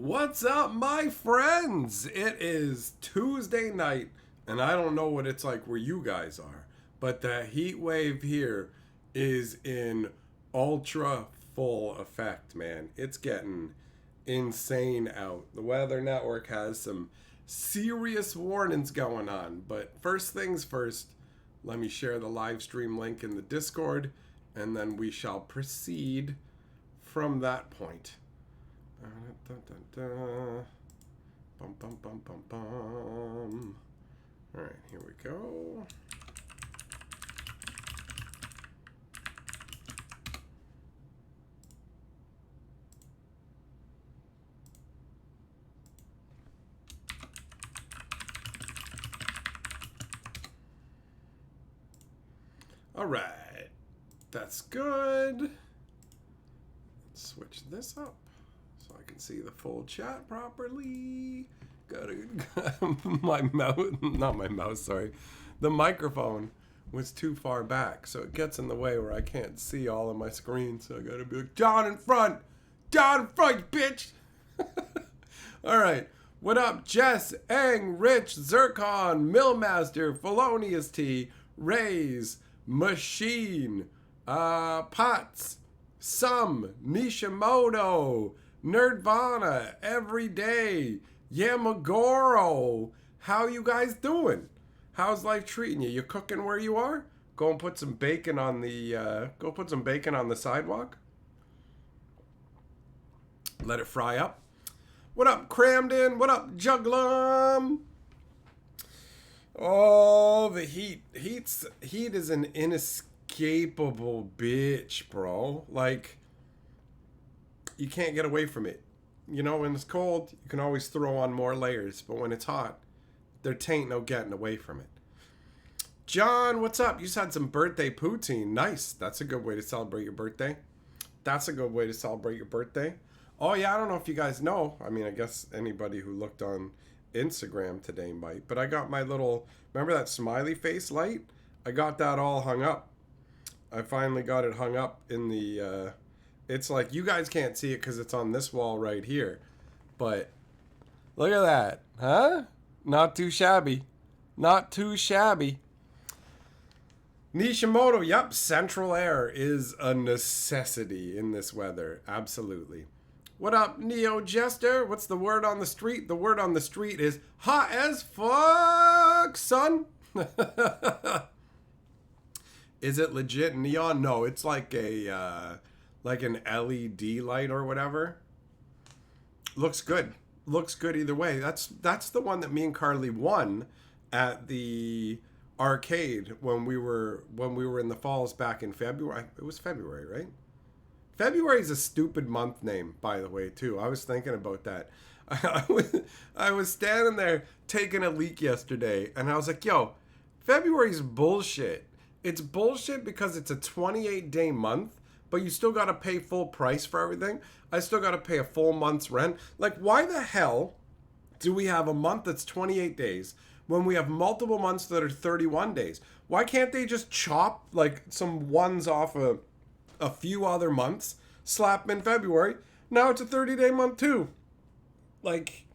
What's up, my friends? It is Tuesday night, and I don't know what it's like where you guys are, but the heat wave here is in ultra full effect, man. It's getting insane out. The Weather Network has some serious warnings going on, but first things first, let me share the live stream link in the Discord, and then we shall proceed from that point. Bum, bum, bum, bum, bum. All right, here we go. All right, that's good. Let's switch this up so I can see the full chat properly. Gotta my mouse, sorry. The microphone was too far back, so it gets in the way where I can't see all of my screen. So I gotta be like, down in front, you bitch. All right, what up, Jess, Ang, Rich, Zircon, Millmaster, Felonious T, Rays, Machine, Potts, Some, Nishimoto, Nerdvana, Everyday, Yamagoro. How you guys doing? How's life treating you? You cooking where you are? Go and put some bacon on the sidewalk. Let it fry up. What up, Cramden? What up, Juglum? Oh, the heat. Heat is an inescapable bitch, bro. Like, you can't get away from it. You know, when it's cold, you can always throw on more layers. But when it's hot, there ain't no getting away from it. John, what's up? You just had some birthday poutine. Nice. That's a good way to celebrate your birthday. Oh, yeah, I don't know if you guys know. I mean, I guess anybody who looked on Instagram today might. But I got my little, remember that smiley face light? I got that all hung up. I finally got it hung up in the, it's like, you guys can't see it because it's on this wall right here. But look at that. Huh? Not too shabby. Nishimoto, yep, central air is a necessity in this weather. Absolutely. What up, Neo Jester? What's the word on the street? The word on the street is hot as fuck, son. Is it legit neon? No, it's like a like an LED light or whatever. Looks good. Looks good either way. That's the one that me and Carly won at the arcade when we were in the falls back in February. It was February, right? February is a stupid month name, by the way, too. I was thinking about that. I was standing there taking a leak yesterday, and I was like, yo, February's bullshit. It's bullshit because it's a 28-day month, but you still got to pay full price for everything. I still got to pay a full month's rent. Like, why the hell do we have a month that's 28 days when we have multiple months that are 31 days? Why can't they just chop, like, some ones off a few other months, slap them in February? Now it's a 30-day month too. Like,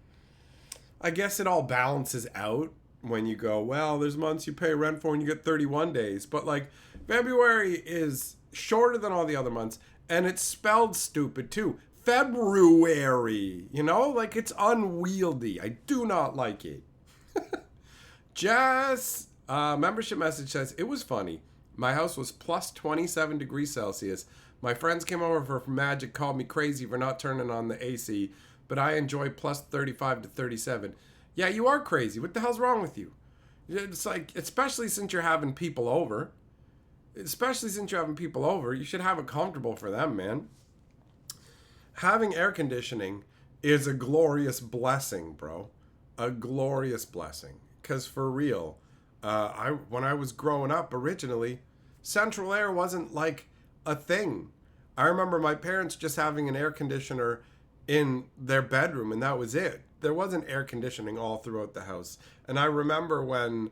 I guess it all balances out when you go, well, there's months you pay rent for and you get 31 days. But, like, February is shorter than all the other months, and it's spelled stupid too. February, you know? Like, it's unwieldy. I do not like it. Jess, membership message says, it was funny. My house was plus 27 degrees Celsius. My friends came over for magic, called me crazy for not turning on the AC, but I enjoy plus 35 to 37. Yeah, you are crazy. What the hell's wrong with you? It's like, especially since you're having people over. You should have it comfortable for them, man. Having air conditioning is a glorious blessing, bro. A glorious blessing. Because for real, when I was growing up originally, central air wasn't like a thing. I remember my parents just having an air conditioner in their bedroom, and that was it. There wasn't air conditioning all throughout the house. And I remember when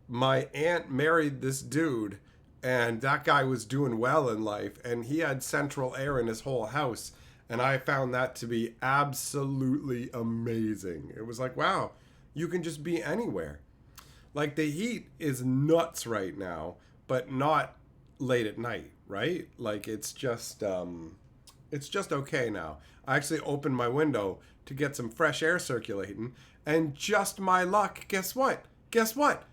my aunt married this dude, and that guy was doing well in life, and he had central air in his whole house. And I found that to be absolutely amazing. It was like, wow, you can just be anywhere. Like the heat is nuts right now, but not late at night, right? Like it's just okay now. I actually opened my window to get some fresh air circulating, and just my luck, guess what? Guess what?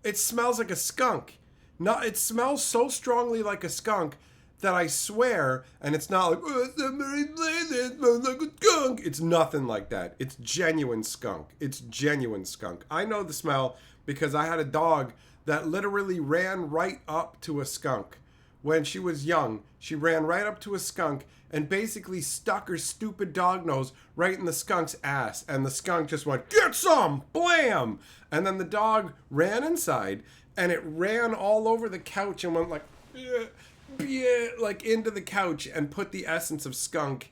It smells like a skunk. Not it smells so strongly like a skunk that I swear, and it's not like, oh, somebody play this, smells like a skunk. It's nothing like that. It's genuine skunk. It's genuine skunk. I know the smell because I had a dog that literally ran right up to a skunk. When she was young, she ran right up to a skunk and basically stuck her stupid dog nose right in the skunk's ass. And the skunk just went, get some! Blam! And then the dog ran inside and it ran all over the couch and went like, like into the couch and put the essence of skunk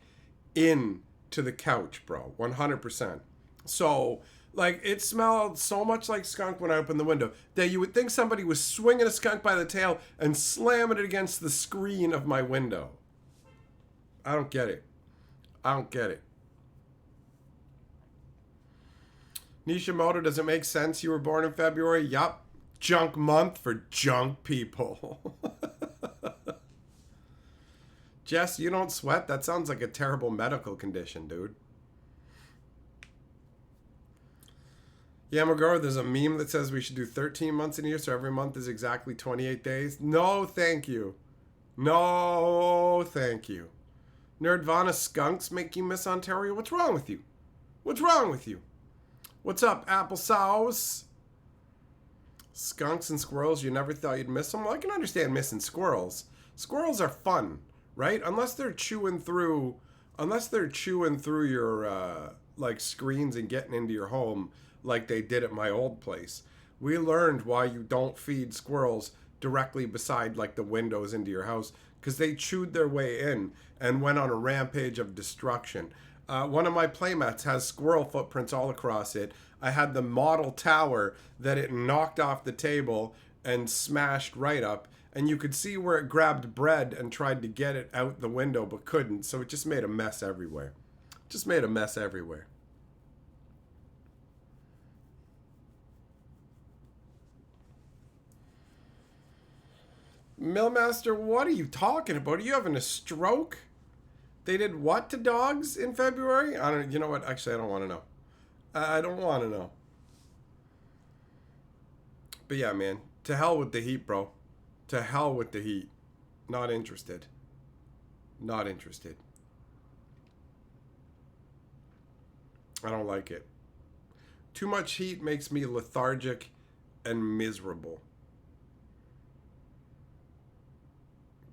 into the couch, bro. 100%. So, like, it smelled so much like skunk when I opened the window that you would think somebody was swinging a skunk by the tail and slamming it against the screen of my window. I don't get it. I don't get it. Nishimoto, does it make sense you were born in February? Yup. Junk month for junk people. Jess, you don't sweat? That sounds like a terrible medical condition, dude. Yamagoro, there's a meme that says we should do 13 months in a year, so every month is exactly 28 days. No, thank you. No, thank you. Nerdvana, skunks make you miss Ontario? What's wrong with you? What's wrong with you? What's up, apple sauce? Skunks and squirrels, you never thought you'd miss them? Well, I can understand missing squirrels. Squirrels are fun, right? Unless they're chewing through your like screens and getting into your home like they did at my old place. We learned why you don't feed squirrels directly beside like the windows into your house, because they chewed their way in and went on a rampage of destruction. One of my playmats has squirrel footprints all across it. I had the model tower that it knocked off the table and smashed right up, and you could see where it grabbed bread and tried to get it out the window but couldn't, so it just made a mess everywhere. Just made a mess everywhere. Millmaster, what are you talking about? Are you having a stroke? They did what to dogs in February? I don't. You know what? Actually, I don't want to know. I don't want to know. But yeah, man. To hell with the heat, bro. To hell with the heat. Not interested. Not interested. I don't like it. Too much heat makes me lethargic and miserable.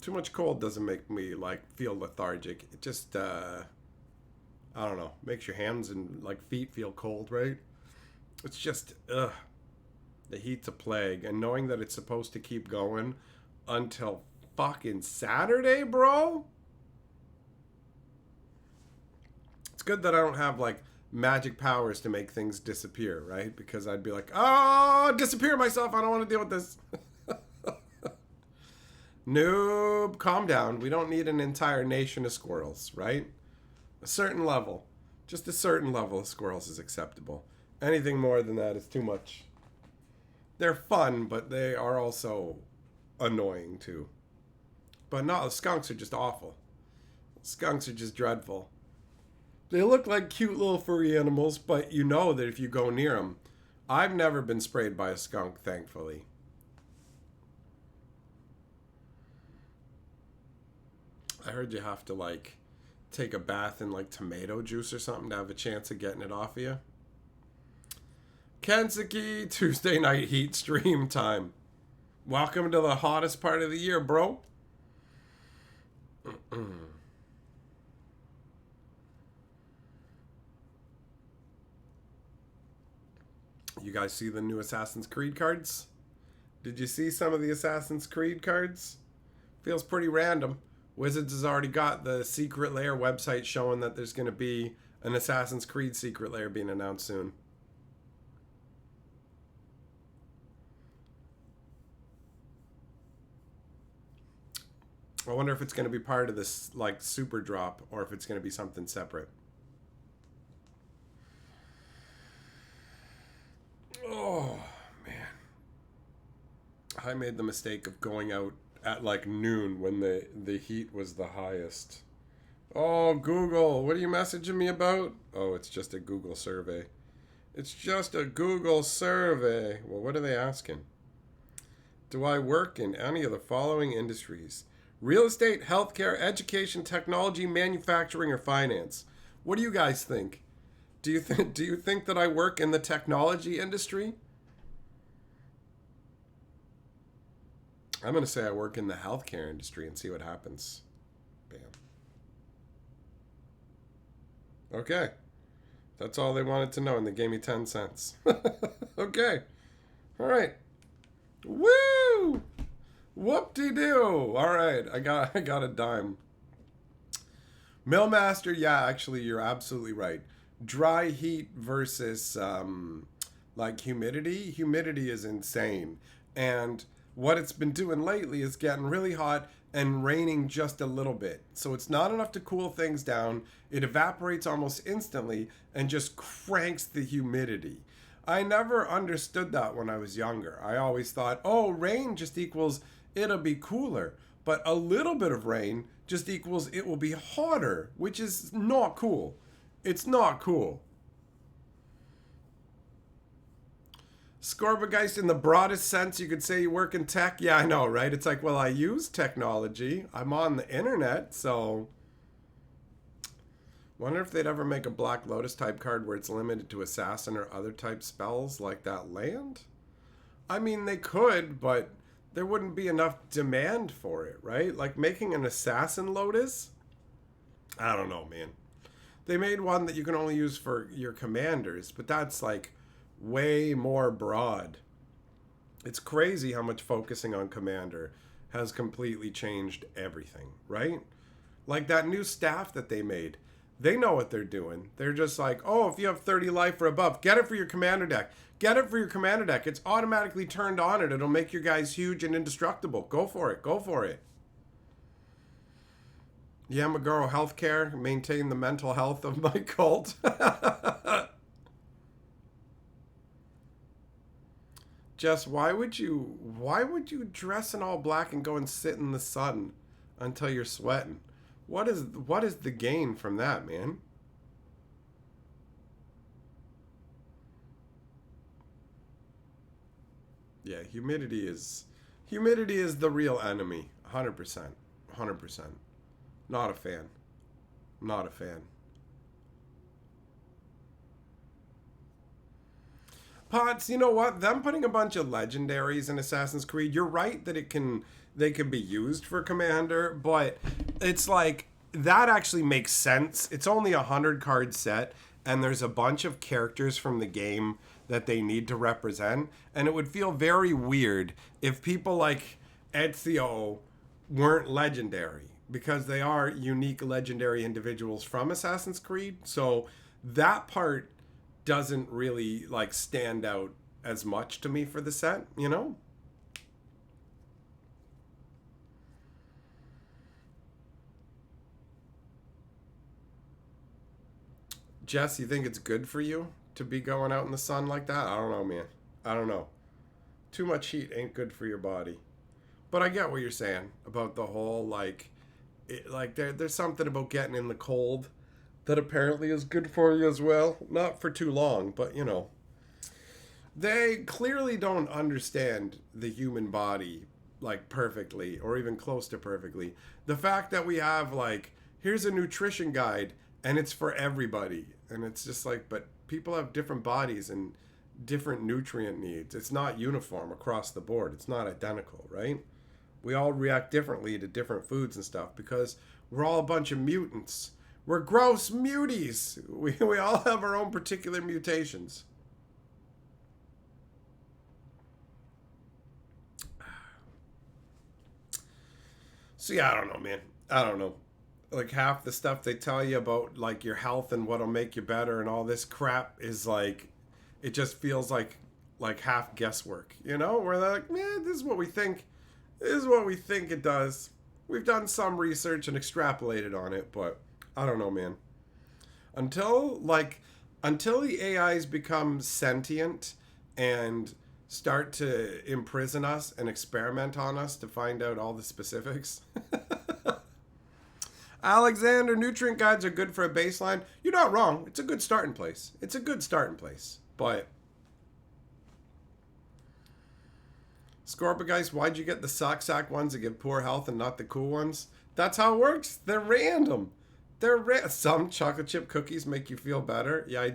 Too much cold doesn't make me like feel lethargic. It just I don't know, makes your hands and like feet feel cold, right? It's just the heat's a plague, and knowing that it's supposed to keep going until fucking Saturday, bro. It's good that I don't have like magic powers to make things disappear, right? Because I'd be like, oh, disappear myself. I don't want to deal with this. Noob, calm down. We don't need an entire nation of squirrels, right? A certain level. Just a certain level of squirrels is acceptable. Anything more than that is too much. They're fun, but they are also annoying too. But no, skunks are just awful. Skunks are just dreadful. They look like cute little furry animals, but you know that if you go near them, I've never been sprayed by a skunk, thankfully. I heard you have to like take a bath in like tomato juice or something to have a chance of getting it off of you. Kensuke, Tuesday night heat stream time. Welcome to the hottest part of the year, bro. You guys see the new Assassin's Creed cards? Did you see some of the Assassin's Creed cards? Feels pretty random. Wizards has already got the Secret Lair website showing that there's going to be an Assassin's Creed Secret Lair being announced soon. I wonder if it's going to be part of this like super drop or if it's going to be something separate. Oh man, I made the mistake of going out at like noon when the heat was the highest. Oh, Google, what are you messaging me about? Oh, it's just a Google survey. It's just a Google survey. Well, what are they asking? Do I work in any of the following industries? Real estate, healthcare, education, technology, manufacturing, or finance? What do you guys think? Do you think that I work in the technology industry? I'm going to say I work in the healthcare industry and see what happens. Bam. Okay. That's all they wanted to know, and they gave me 10 cents. Okay. All right. Woo! Whoop-de-doo. All right. I got a dime. Millmaster, yeah, actually, you're absolutely right. Dry heat versus like humidity. Humidity is insane. And what it's been doing lately is getting really hot and raining just a little bit. So it's not enough to cool things down. It evaporates almost instantly and just cranks the humidity. I never understood that when I was younger. I always thought, oh, rain just equals it'll be cooler. But a little bit of rain just equals it will be hotter, which is not cool. It's not cool. Scorbageist, in the broadest sense, you could say you work in tech. Yeah, I know, right? It's like, well, I use technology. I'm on the internet, so... Wonder if they'd ever make a Black Lotus type card where it's limited to assassin or other type spells like that land? I mean, they could, but there wouldn't be enough demand for it, right? Like making an assassin Lotus? I don't know, man. They made one that you can only use for your commanders, but that's like way more broad. It's crazy how much focusing on commander has completely changed everything, right? Like that new staff that they made. They know what they're doing. They're just like, oh, if you have 30 life or above, get it for your commander deck. Get it for your commander deck. It's automatically turned on it. It'll make your guys huge and indestructible. Go for it. Go for it. Yamaguro Healthcare. Maintain the mental health of my cult. Jess, why would you dress in all black and go and sit in the sun until you're sweating? What is the gain from that, man? Yeah, humidity is the real enemy. 100%. 100%. Not a fan. Not a fan. Pots, you know what? Them putting a bunch of legendaries in Assassin's Creed, you're right that they can be used for commander, but it's like that actually makes sense. It's only 100 card set, and there's a bunch of characters from the game that they need to represent, and it would feel very weird if people like Ezio weren't legendary because they are unique legendary individuals from Assassin's Creed. So that part doesn't really like stand out as much to me for the set, you know? Jess, you think it's good for you to be going out in the sun like that? I don't know, man. I don't know. Too much heat ain't good for your body. But I get what you're saying about the whole like there's something about getting in the cold that apparently is good for you as well. Not for too long, but you know. They clearly don't understand the human body like perfectly or even close to perfectly. The fact that we have like here's a nutrition guide and it's for everybody, and it's just like, but people have different bodies and different nutrient needs. It's not uniform across the board. It's not identical, right? We all react differently to different foods and stuff because we're all a bunch of mutants. We're gross muties. We all have our own particular mutations. So yeah, I don't know, man. I don't know. Like half the stuff they tell you about like your health and what'll make you better and all this crap is like, it just feels like half guesswork, you know? Where they're like, man, this is what we think. This is what we think it does. we've done some research and extrapolated on it, but I don't know, man. Until the AIs become sentient and start to imprison us and experiment on us to find out all the specifics. Alexander, nutrient guides are good for a baseline. You're not wrong. It's a good starting place. It's a good starting place. But Scorpigeist, why'd you get the sock sack ones that give poor health and not the cool ones? That's how it works. They're random. Some chocolate chip cookies make you feel better. Yeah,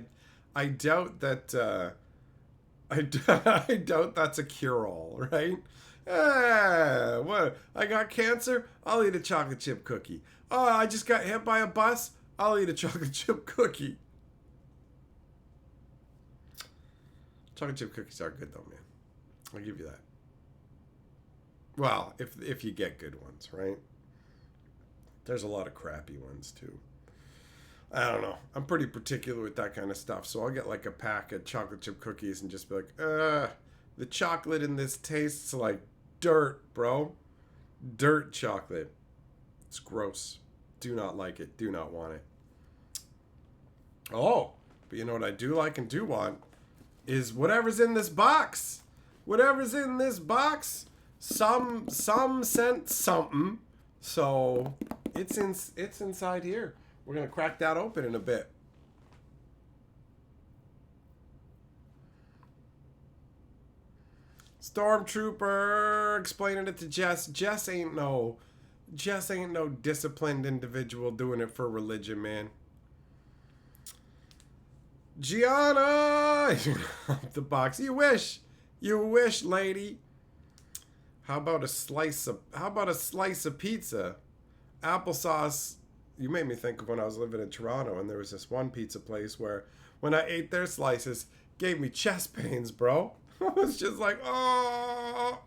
I doubt that. I doubt that's a cure-all, right? What? I got cancer? I'll eat a chocolate chip cookie. Oh, I just got hit by a bus? I'll eat a chocolate chip cookie. Chocolate chip cookies are good though, man. I'll give you that. Well, if you get good ones, right? There's a lot of crappy ones too. I don't know. I'm pretty particular with that kind of stuff, so I'll get like a pack of chocolate chip cookies and just be like, the chocolate in this tastes like dirt, bro. Dirt chocolate. It's gross. Do not like it. Do not want it. Oh, but you know what I do like and do want is whatever's in this box. Whatever's in this box, some sent something. So it's inside here. We're gonna crack that open in a bit. Stormtrooper explaining it to Jess. Jess ain't no disciplined individual doing it for religion, man. Gianna, the box. You wish, lady. How about a slice of pizza? Applesauce. You made me think of when I was living in Toronto, and there was this one pizza place where, when I ate their slices, gave me chest pains, bro. I was just like, oh.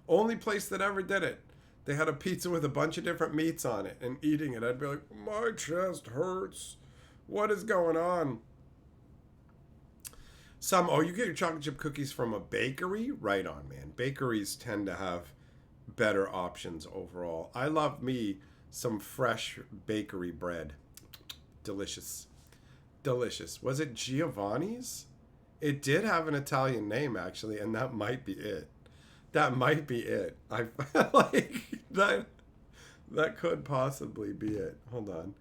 Only place that ever did it. They had a pizza with a bunch of different meats on it, and eating it, I'd be like, my chest hurts. What is going on? You get your chocolate chip cookies from a bakery? Right on, man. Bakeries tend to have better options overall. I love me some fresh bakery bread. Delicious. Delicious. Was it Giovanni's? It did have an Italian name, actually, and that might be it. That might be it. I like that. That could possibly be it. Hold on.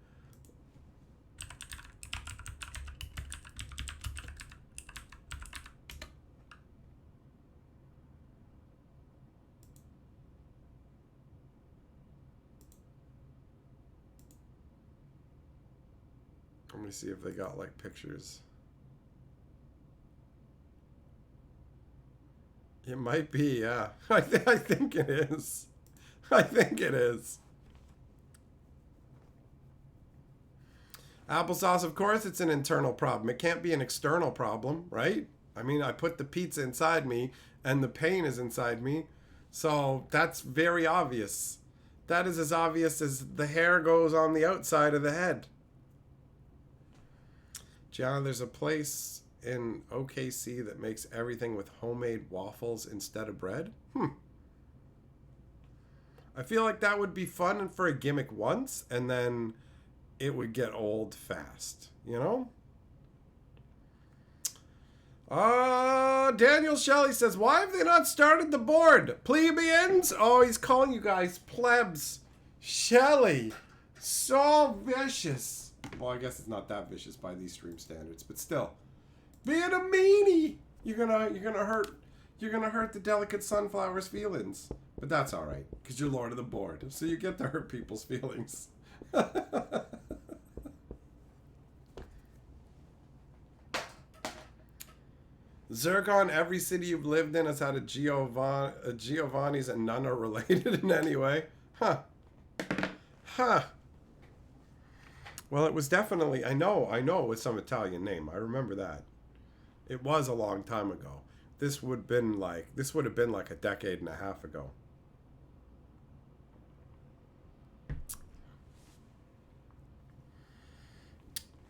Let me see if they got like pictures. It might be, yeah. I think it is. I think it is. Applesauce, of course, it's an internal problem. It can't be an external problem, right? I mean, I put the pizza inside me, and the pain is inside me. So that's very obvious. That is as obvious as the hair goes on the outside of the head. John, there's a place in OKC that makes everything with homemade waffles instead of bread. I feel like that would be fun for a gimmick once, and then it would get old fast, you know? Daniel Shelley says, why have they not started the board? Plebeians? Oh, he's calling you guys plebs. Shelley, so vicious. Well, I guess it's not that vicious by these stream standards, but still. Being a meanie, you're gonna hurt the delicate sunflower's feelings. But that's all right, because you're Lord of the Board, so you get to hurt people's feelings. Zircon, every city you've lived in has had a Giovanni's, and none are related in any way. Huh. Well, it was definitely, I know it was some Italian name. I remember that. It was a long time ago. This would have been like a decade and a half ago.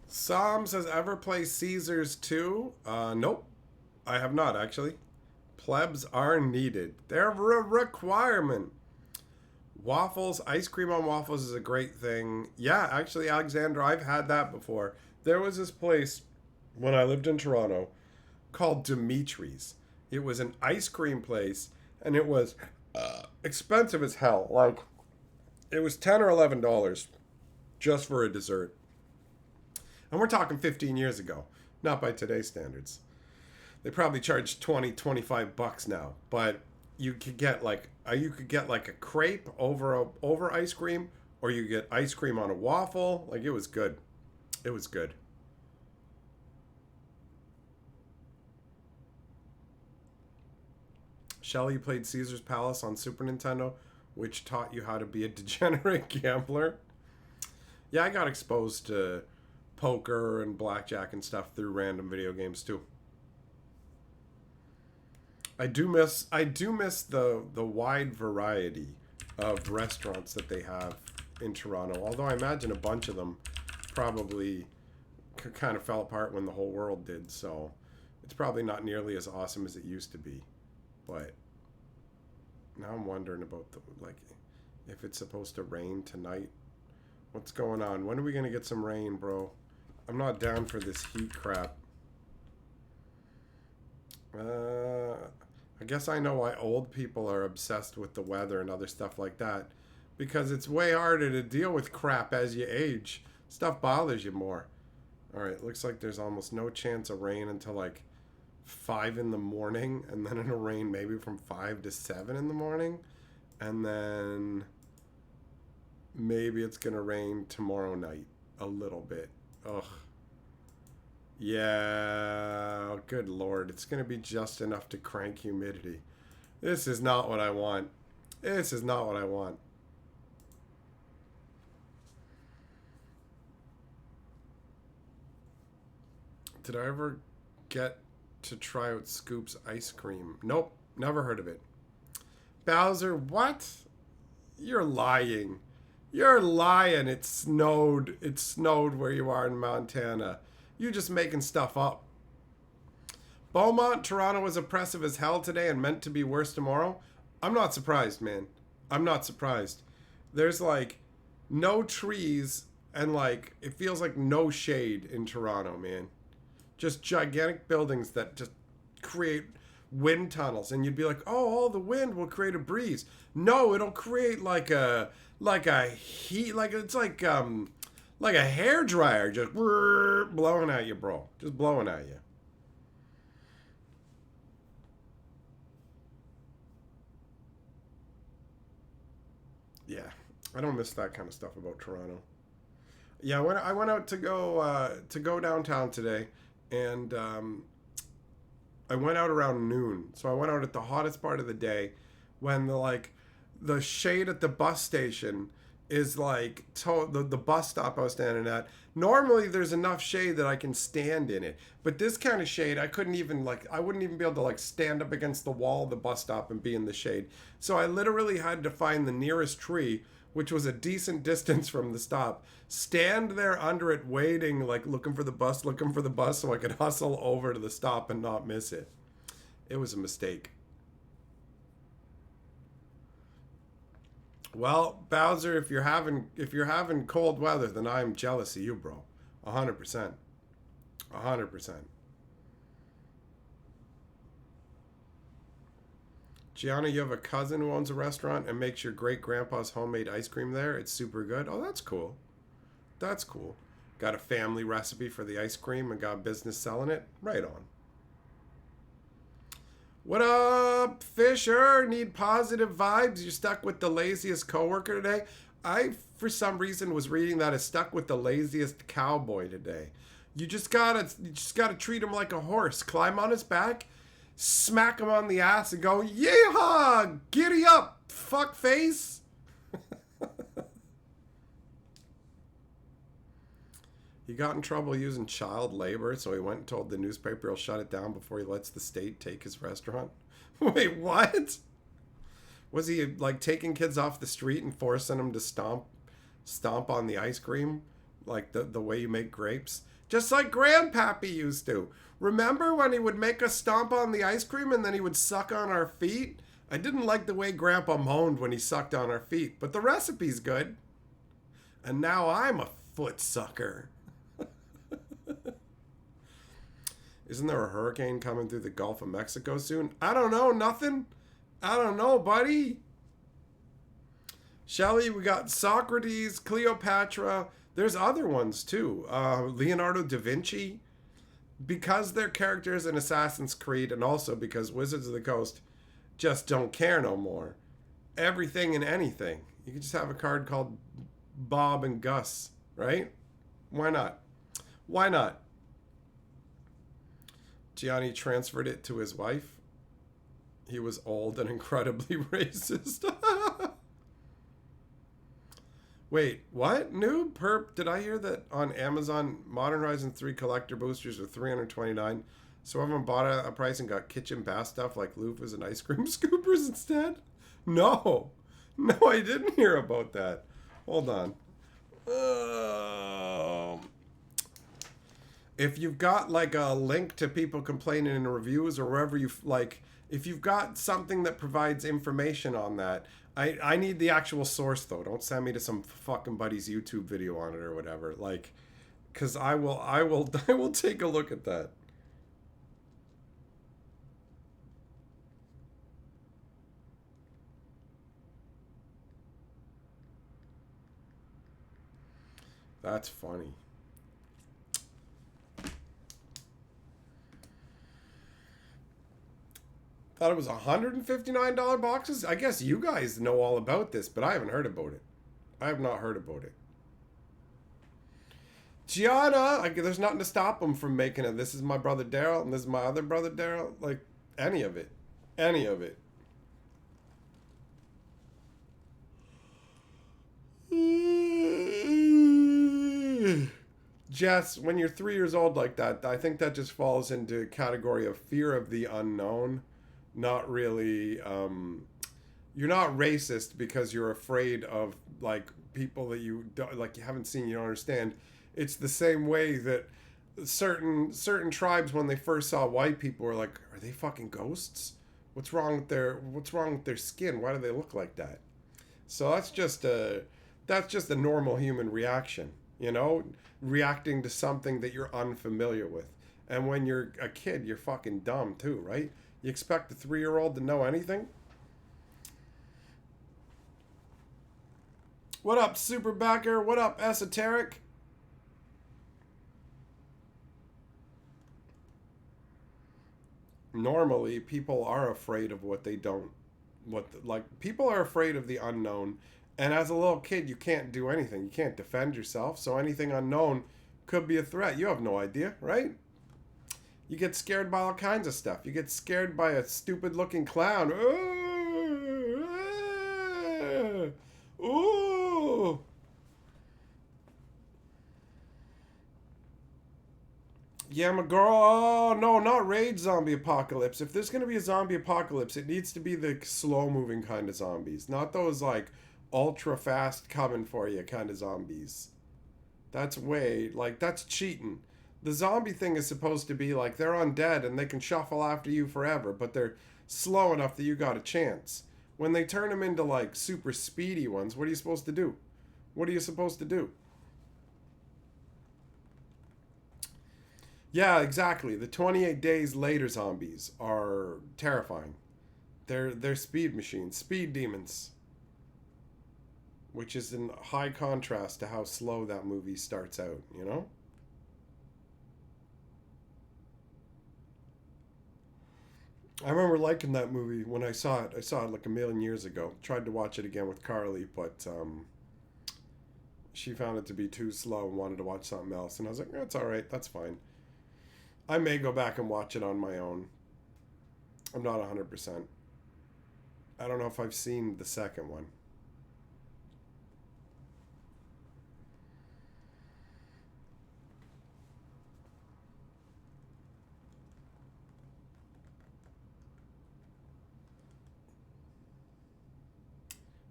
Sam says, ever play Caesars 2? Nope. I have not, actually. Plebs are needed. They're a requirement. Waffles, ice cream on waffles is a great thing. Yeah, actually, Alexandra, I've had that before. There was this place when I lived in Toronto called Dimitri's. It was an ice cream place, and it was expensive as hell. Like, it was $10 or $11 just for a dessert. And we're talking 15 years ago, not by today's standards. They probably charge 20, $25 now, but you could get like a crepe over ice cream, or you get ice cream on a waffle. Like, it was good. It was good. Shelly played Caesar's Palace on Super Nintendo, which taught you how to be a degenerate gambler. Yeah, I got exposed to poker and blackjack and stuff through random video games too. I do miss the wide variety of restaurants that they have in Toronto. Although I imagine a bunch of them probably kind of fell apart when the whole world did. So it's probably not nearly as awesome as it used to be. But now I'm wondering about if it's supposed to rain tonight. What's going on? When are we gonna get some rain, bro? I'm not down for this heat crap. I guess I know why old people are obsessed with the weather and other stuff like that. Because it's way harder to deal with crap as you age. Stuff bothers you more. Alright, looks like there's almost no chance of rain until like 5 in the morning. And then it'll rain maybe from 5 to 7 in the morning. And then maybe it's going to rain tomorrow night. A little bit. Ugh. Yeah, good lord. It's going to be just enough to crank humidity. This is not what I want. This is not what I want. Did I ever get to try out Scoop's ice cream? Nope, never heard of it. Bowser, what? You're lying. You're lying. It snowed. It snowed where you are in Montana. You're just making stuff up. Beaumont, Toronto was oppressive as hell today and meant to be worse tomorrow. I'm not surprised, man. I'm not surprised. There's like no trees and like it feels like no shade in Toronto, man. Just gigantic buildings that just create wind tunnels, and you'd be like, "Oh, all the wind will create a breeze." No, it'll create like a heat, like it's like a hair dryer just blowing at you, bro. Just blowing at you. Yeah, I don't miss that kind of stuff about Toronto. Yeah, when I went out to go downtown today, and I went out around noon. So I went out at the hottest part of the day, when the shade at the bus station is like the bus stop I was standing at. Normally there's enough shade that I can stand in it, but this kind of shade I wouldn't even be able to like stand up against the wall of the bus stop and be in the shade. So I literally had to find the nearest tree, which was a decent distance from the stop, stand there under it waiting, like looking for the bus so I could hustle over to the stop and not miss it. It was a mistake. Well, Bowser, if you're having cold weather, then I'm jealous of you, bro. 100%. 100%. Gianna, you have a cousin who owns a restaurant and makes your great grandpa's homemade ice cream there. It's super good. Oh, that's cool. That's cool. Got a family recipe for the ice cream and got business selling it. Right on. What up, Fisher? Need positive vibes? You stuck with the laziest coworker today? I, for some reason, was reading that as stuck with the laziest cowboy today. You just gotta treat him like a horse. Climb on his back, smack him on the ass, and go, yeehaw! Giddy up, fuck face! He got in trouble using child labor, so he went and told the newspaper he'll shut it down before he lets the state take his restaurant. Wait, what? Was he like taking kids off the street and forcing them to stomp on the ice cream, like the way you make grapes? Just like Grandpappy used to. Remember when he would make us stomp on the ice cream and then he would suck on our feet? I didn't like the way Grandpa moaned when he sucked on our feet, but the recipe's good. And now I'm a foot sucker. Isn't there a hurricane coming through the Gulf of Mexico soon? I don't know, nothing. I don't know, buddy. Shelley, we got Socrates, Cleopatra. There's other ones too. Leonardo da Vinci. Because they're characters in Assassin's Creed, and also because Wizards of the Coast just don't care no more. Everything and anything. You can just have a card called Bob and Gus, right? Why not? Why not? Gianni transferred it to his wife. He was old and incredibly racist. Wait, what? Noob? Perp? Did I hear that on Amazon, Modern Horizon 3 collector boosters are $329? So everyone bought it at a price and got kitchen bath stuff like loofahs and ice cream scoopers instead? No. No, I didn't hear about that. Hold on. If you've got like a link to people complaining in reviews or wherever you like, if you've got something that provides information on that, I need the actual source though. Don't send me to some fucking buddy's YouTube video on it or whatever. Like, cause I will take a look at that. That's funny. Thought it was $159 boxes. I guess you guys know all about this, but I haven't heard about it. I have not heard about it. Gianna, there's nothing to stop them from making it. This is my brother Daryl, and this is my other brother Daryl. Like, any of it. Any of it. Jess, when you're 3 years old like that, I think that just falls into a category of fear of the unknown. Not really, you're not racist because you're afraid of like people that you don't, like you haven't seen, you don't understand. It's the same way that certain tribes when they first saw white people were like, are they fucking ghosts? What's wrong with their skin? Why do they look like that? So that's just a normal human reaction, you know, reacting to something that you're unfamiliar with. And when you're a kid, you're fucking dumb too, right? You expect a 3-year-old to know anything? What up, Superbacker? What up, Esoteric? Normally, people are afraid of what they don't... people are afraid of the unknown. And as a little kid, you can't do anything. You can't defend yourself. So anything unknown could be a threat. You have no idea, right? You get scared by all kinds of stuff. You get scared by a stupid-looking clown. Ooh! Yeah, my girl. Oh, no, not Raid Zombie Apocalypse. If there's going to be a zombie apocalypse, it needs to be the slow-moving kind of zombies. Not those, like, ultra-fast coming for you kind of zombies. That's that's cheating. The zombie thing is supposed to be like they're undead and they can shuffle after you forever, but they're slow enough that you got a chance. When they turn them into like super speedy ones, what are you supposed to do? What are you supposed to do? Yeah, exactly. The 28 days later zombies are terrifying. They're speed machines, speed demons. Which is in high contrast to how slow that movie starts out, you know? I remember liking that movie when I saw it. I saw it like a million years ago. Tried to watch it again with Carly, but she found it to be too slow and wanted to watch something else. And I was like, that's all right. That's fine. I may go back and watch it on my own. I'm not 100%. I don't know if I've seen the second one.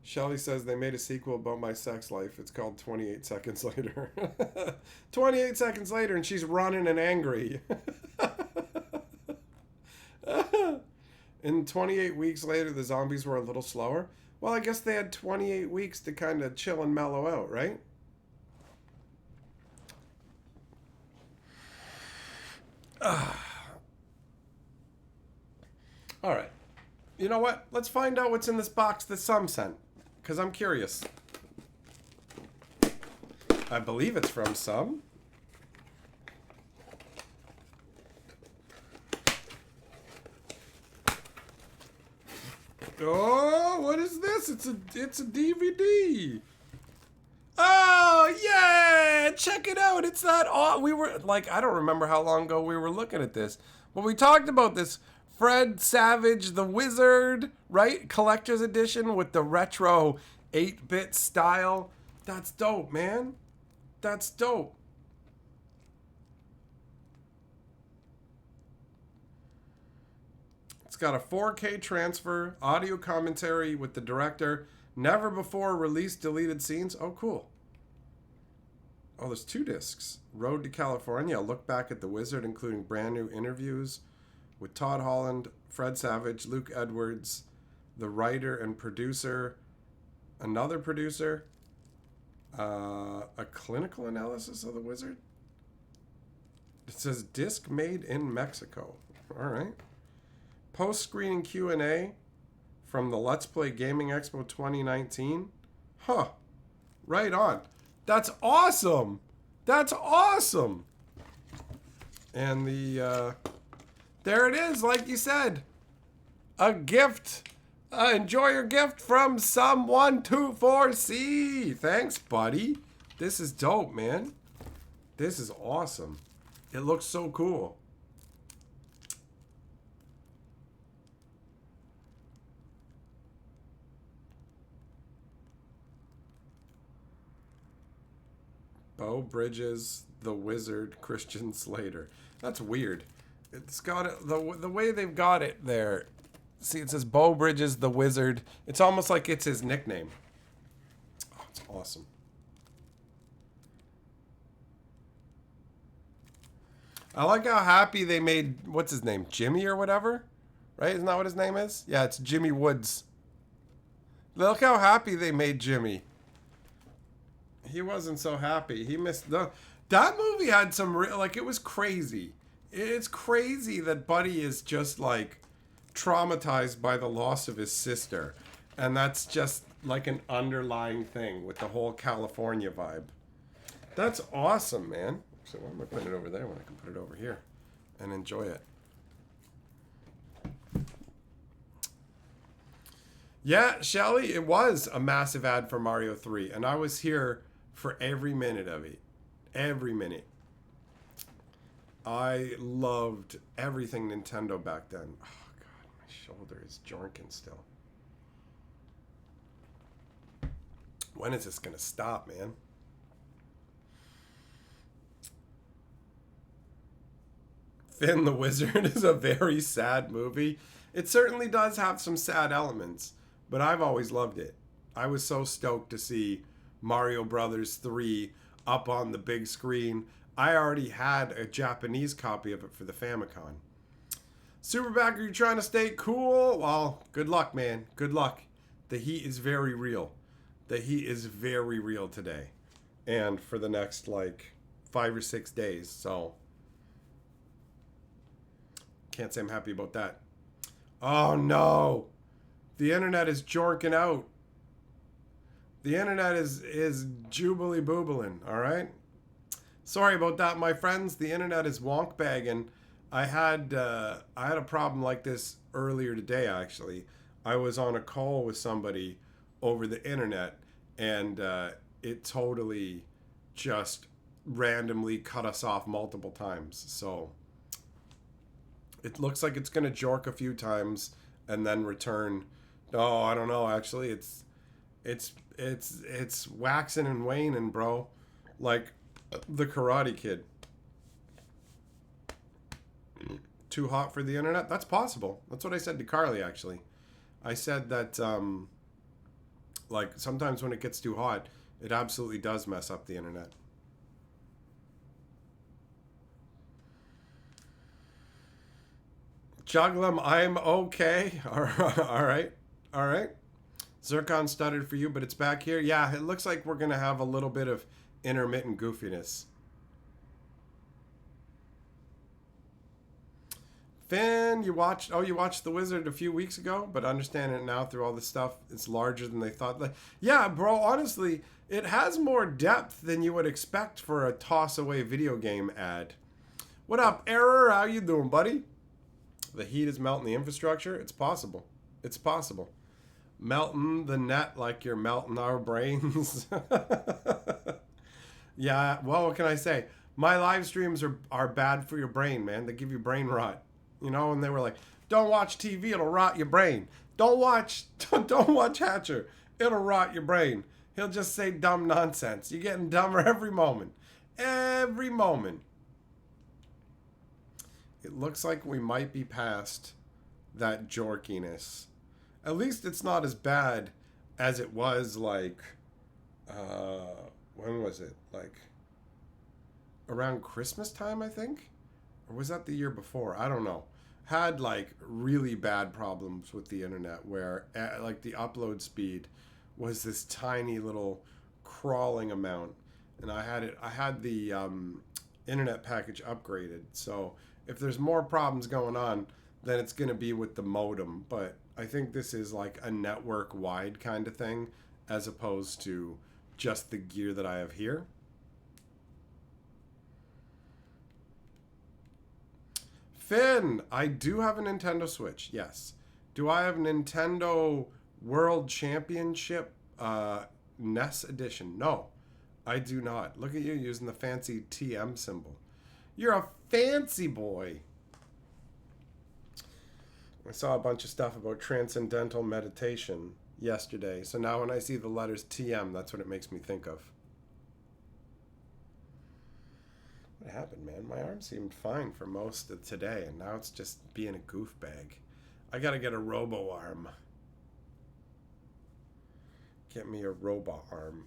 Shelly says they made a sequel about my sex life. It's called 28 Seconds Later. 28 seconds later, and she's running and angry. And 28 weeks later, the zombies were a little slower. Well, I guess they had 28 weeks to kind of chill and mellow out, right? All right. You know what? Let's find out what's in this box that Some sent. Because I'm curious. I believe it's from Some. Oh, what is this? It's a DVD. Oh, yeah! Check it out. It's that we were like, I don't remember how long ago we were looking at this. But we talked about this Fred Savage the Wizard, right? Collector's edition with the retro 8-bit style. That's dope, man. That's dope. It's got a 4K transfer, audio commentary with the director, never before released deleted scenes. Oh, cool. Oh, there's 2 discs. Road to California, a look back at the Wizard, including brand new interviews with Todd Holland, Fred Savage, Luke Edwards, the writer and producer, another producer, a clinical analysis of the Wizard. It says disc made in Mexico. All right. Post-screening Q&A from the Let's Play Gaming Expo 2019. Huh. Right on. That's awesome. That's awesome. And there it is, like you said. A gift. Enjoy your gift from Some124C. Thanks, buddy. This is dope, man. This is awesome. It looks so cool. Bo Bridges, the Wizard, Christian Slater. That's weird. It's got it, the way they've got it there. See, it says Bo Bridges, the Wizard. It's almost like it's his nickname. Oh, it's awesome. I like how happy they made, what's his name? Jimmy or whatever? Right? Isn't that what his name is? Yeah, it's Jimmy Woods. Look how happy they made Jimmy. He wasn't so happy. He missed that movie had some like, it was crazy. It's crazy that Buddy is just like traumatized by the loss of his sister, and that's just like an underlying thing with the whole California vibe. That's awesome, man. So why am I putting it over there when I can put it over here and enjoy it? Yeah, Shelly, it was a massive ad for Mario 3, and I was here for every minute of it. Every minute. I loved everything Nintendo back then. Oh, God, my shoulder is jorking still. When is this going to stop, man? Finn the Wizard is a very sad movie. It certainly does have some sad elements, but I've always loved it. I was so stoked to see Mario Brothers 3 up on the big screen. I already had a Japanese copy of it for the Famicom. Superback, are you trying to stay cool? Well, good luck, man. Good luck. The heat is very real. The heat is very real today. And for the next, like, 5 or 6 days. So, can't say I'm happy about that. Oh, no. The internet is jorking out. The internet is jubilee boobling, all right? Sorry about that, my friends. The internet is wonk bagging. I had a problem like this earlier today, actually. I was on a call with somebody over the internet, and it totally just randomly cut us off multiple times. So it looks like it's going to jork a few times and then return. Oh, I don't know, actually. It's waxing and waning, bro. Like the Karate Kid. Too hot for the internet? That's possible. That's what I said to Carly, actually. I said that, like, sometimes when it gets too hot, it absolutely does mess up the internet. Juglum, I'm okay. All right. All right. Zircon stuttered for you, but it's back here. Yeah, it looks like we're going to have a little bit of intermittent goofiness. Finn, you watched The Wizard a few weeks ago, but understanding it now through all this stuff, it's larger than they thought. Like, yeah, bro, honestly, it has more depth than you would expect for a toss-away video game ad. What up, Error? How you doing, buddy? The heat is melting the infrastructure. It's possible. It's possible. Melting the net like you're melting our brains. Yeah, well, what can I say? My live streams are bad for your brain, man. They give you brain rot. You know, and they were like, don't watch TV, it'll rot your brain. Don't watch Hatcher. It'll rot your brain. He'll just say dumb nonsense. You're getting dumber every moment. Every moment. It looks like we might be past that jorkiness. At least it's not as bad as it was like, when was it? Like around Christmas time, I think? Or was that the year before? I don't know. Had like really bad problems with the internet where like the upload speed was this tiny little crawling amount, and I had the internet package upgraded. So if there's more problems going on, then it's going to be with the modem. But I think this is like a network wide kind of thing as opposed to just the gear that I have here. Finn, I do have a Nintendo Switch, yes. Do I have a Nintendo World Championship NES Edition? No, I do not. Look at you using the fancy TM symbol. You're a fancy boy. I saw a bunch of stuff about transcendental meditation yesterday, so now when I see the letters TM, that's what it makes me think of. What happened, man? My arm seemed fine for most of today, and now it's just being a goof bag. I gotta get a robo arm. Get me a robo arm.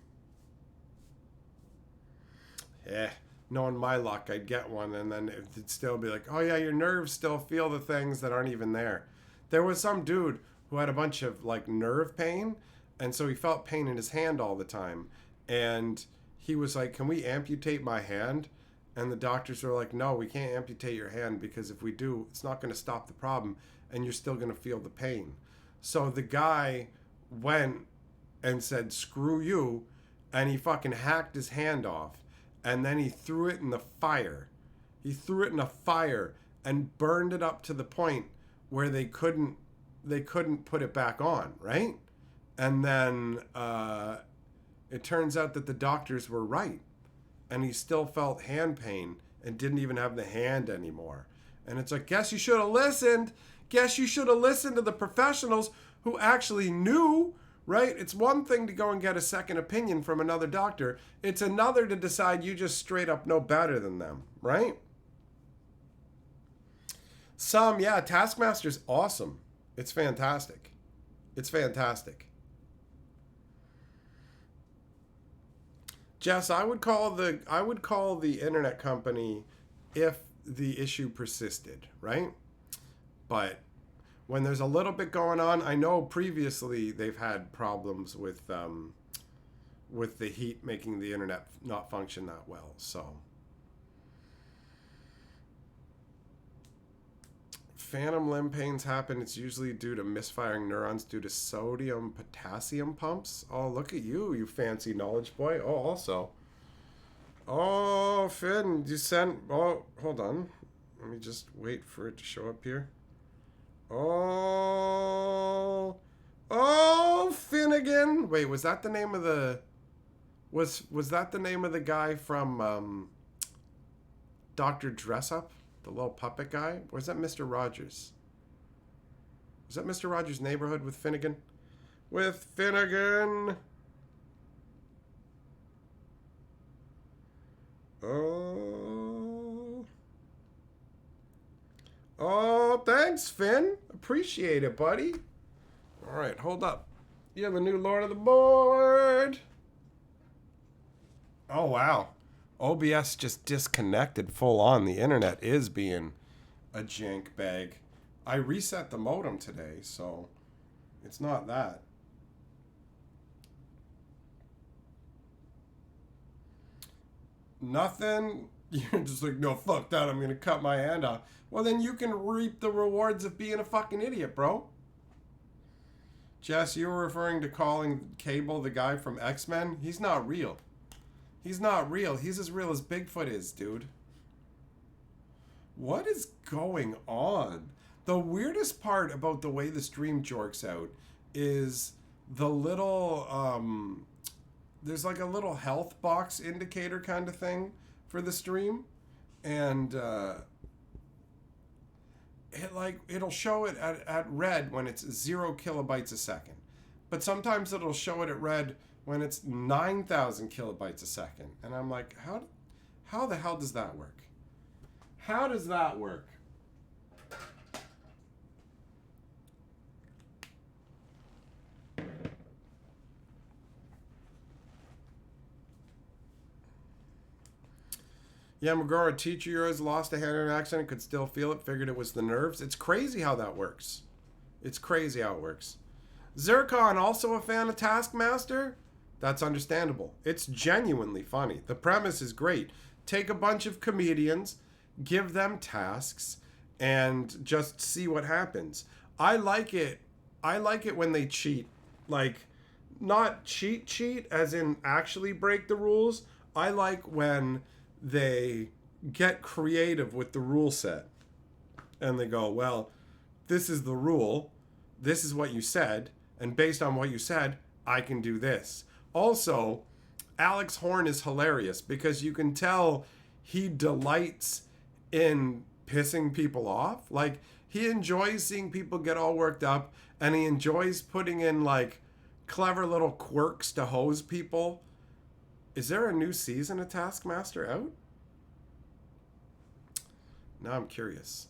Yeah, knowing my luck, I'd get one, and then it'd still be like, oh yeah, your nerves still feel the things that aren't even there. There was some dude who had a bunch of like nerve pain, and so he felt pain in his hand all the time, and he was like, can we amputate my hand? And the doctors were like, no, we can't amputate your hand because if we do, it's not going to stop the problem and you're still going to feel the pain. So the guy went and said, screw you, and he fucking hacked his hand off, and then he threw it in the fire. He threw it in a fire and burned it up to the point where they couldn't put it back on, right? And then it turns out that the doctors were right. And he still felt hand pain and didn't even have the hand anymore. And it's like, guess you should have listened. Guess you should have listened to the professionals who actually knew, right? It's one thing to go and get a second opinion from another doctor. It's another to decide you just straight up know better than them, right? Yeah, Taskmaster's awesome. It's fantastic. It's fantastic. Jess, I would call the internet company if the issue persisted, right? But when there's a little bit going on, I know previously they've had problems with the heat making the internet not function that well. So phantom limb pains happen. It's usually due to misfiring neurons due to sodium potassium pumps. Oh, look at you, you fancy knowledge boy. Oh, also. Oh, Finn, you sent... Oh, hold on. Let me just wait for it to show up here. Oh. Oh, Finnegan. Wait, was that the name of the... Was that the name of the guy from Dr. Dressup? The little puppet guy? Or is that Mr. Rogers? Is that Mr. Rogers' Neighborhood with Finnegan? With Finnegan! Oh. Oh, thanks, Finn. Appreciate it, buddy. All right, hold up. You're the new Lord of the Board. Oh, wow. OBS just disconnected full on. The internet is being a jank bag. I reset the modem today, so it's not that. Nothing. You're just like, no, fuck that. I'm going to cut my hand off. Well, then you can reap the rewards of being a fucking idiot, bro. Jess, you were referring to calling Cable the guy from X-Men? He's not real. He's not real. He's as real as Bigfoot is, dude. What is going on? The weirdest part about the way the stream jorks out is the little, there's like a little health box indicator kind of thing for the stream. And, it'll show it at red when it's 0 kilobytes a second, but sometimes it'll show it at red when it's 9,000 kilobytes a second, and I'm like, how the hell does that work? How does that work? Yeah, McGraw, a teacher of yours lost a hand in an accident, could still feel it, figured it was the nerves. It's crazy how that works. It's crazy how it works. Zircon, also a fan of Taskmaster? That's understandable. It's genuinely funny. The premise is great. Take a bunch of comedians, give them tasks, and just see what happens. I like it. I like it when they cheat. Like, not cheat as in actually break the rules. I like when they get creative with the rule set. And they go, well, this is the rule. This is what you said. And based on what you said, I can do this. Also, Alex Horn is hilarious because you can tell he delights in pissing people off. Like, he enjoys seeing people get all worked up, and he enjoys putting in, like, clever little quirks to hose people. Is there a new season of Taskmaster out? Now I'm curious.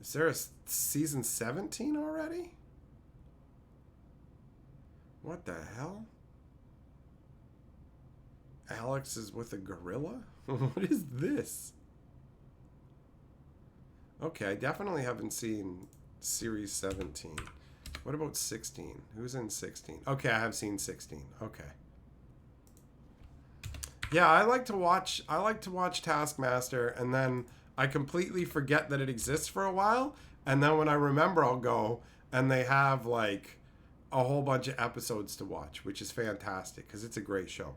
Is there a season 17 already? What the hell? Alex is with a gorilla? What is this? Okay, I definitely haven't seen series 17. What about 16? Who's in 16? Okay, I have seen 16. Okay. Yeah, I like to watch Taskmaster, and then I completely forget that it exists for a while, and then when I remember, I'll go, and they have like a whole bunch of episodes to watch, which is fantastic because it's a great show.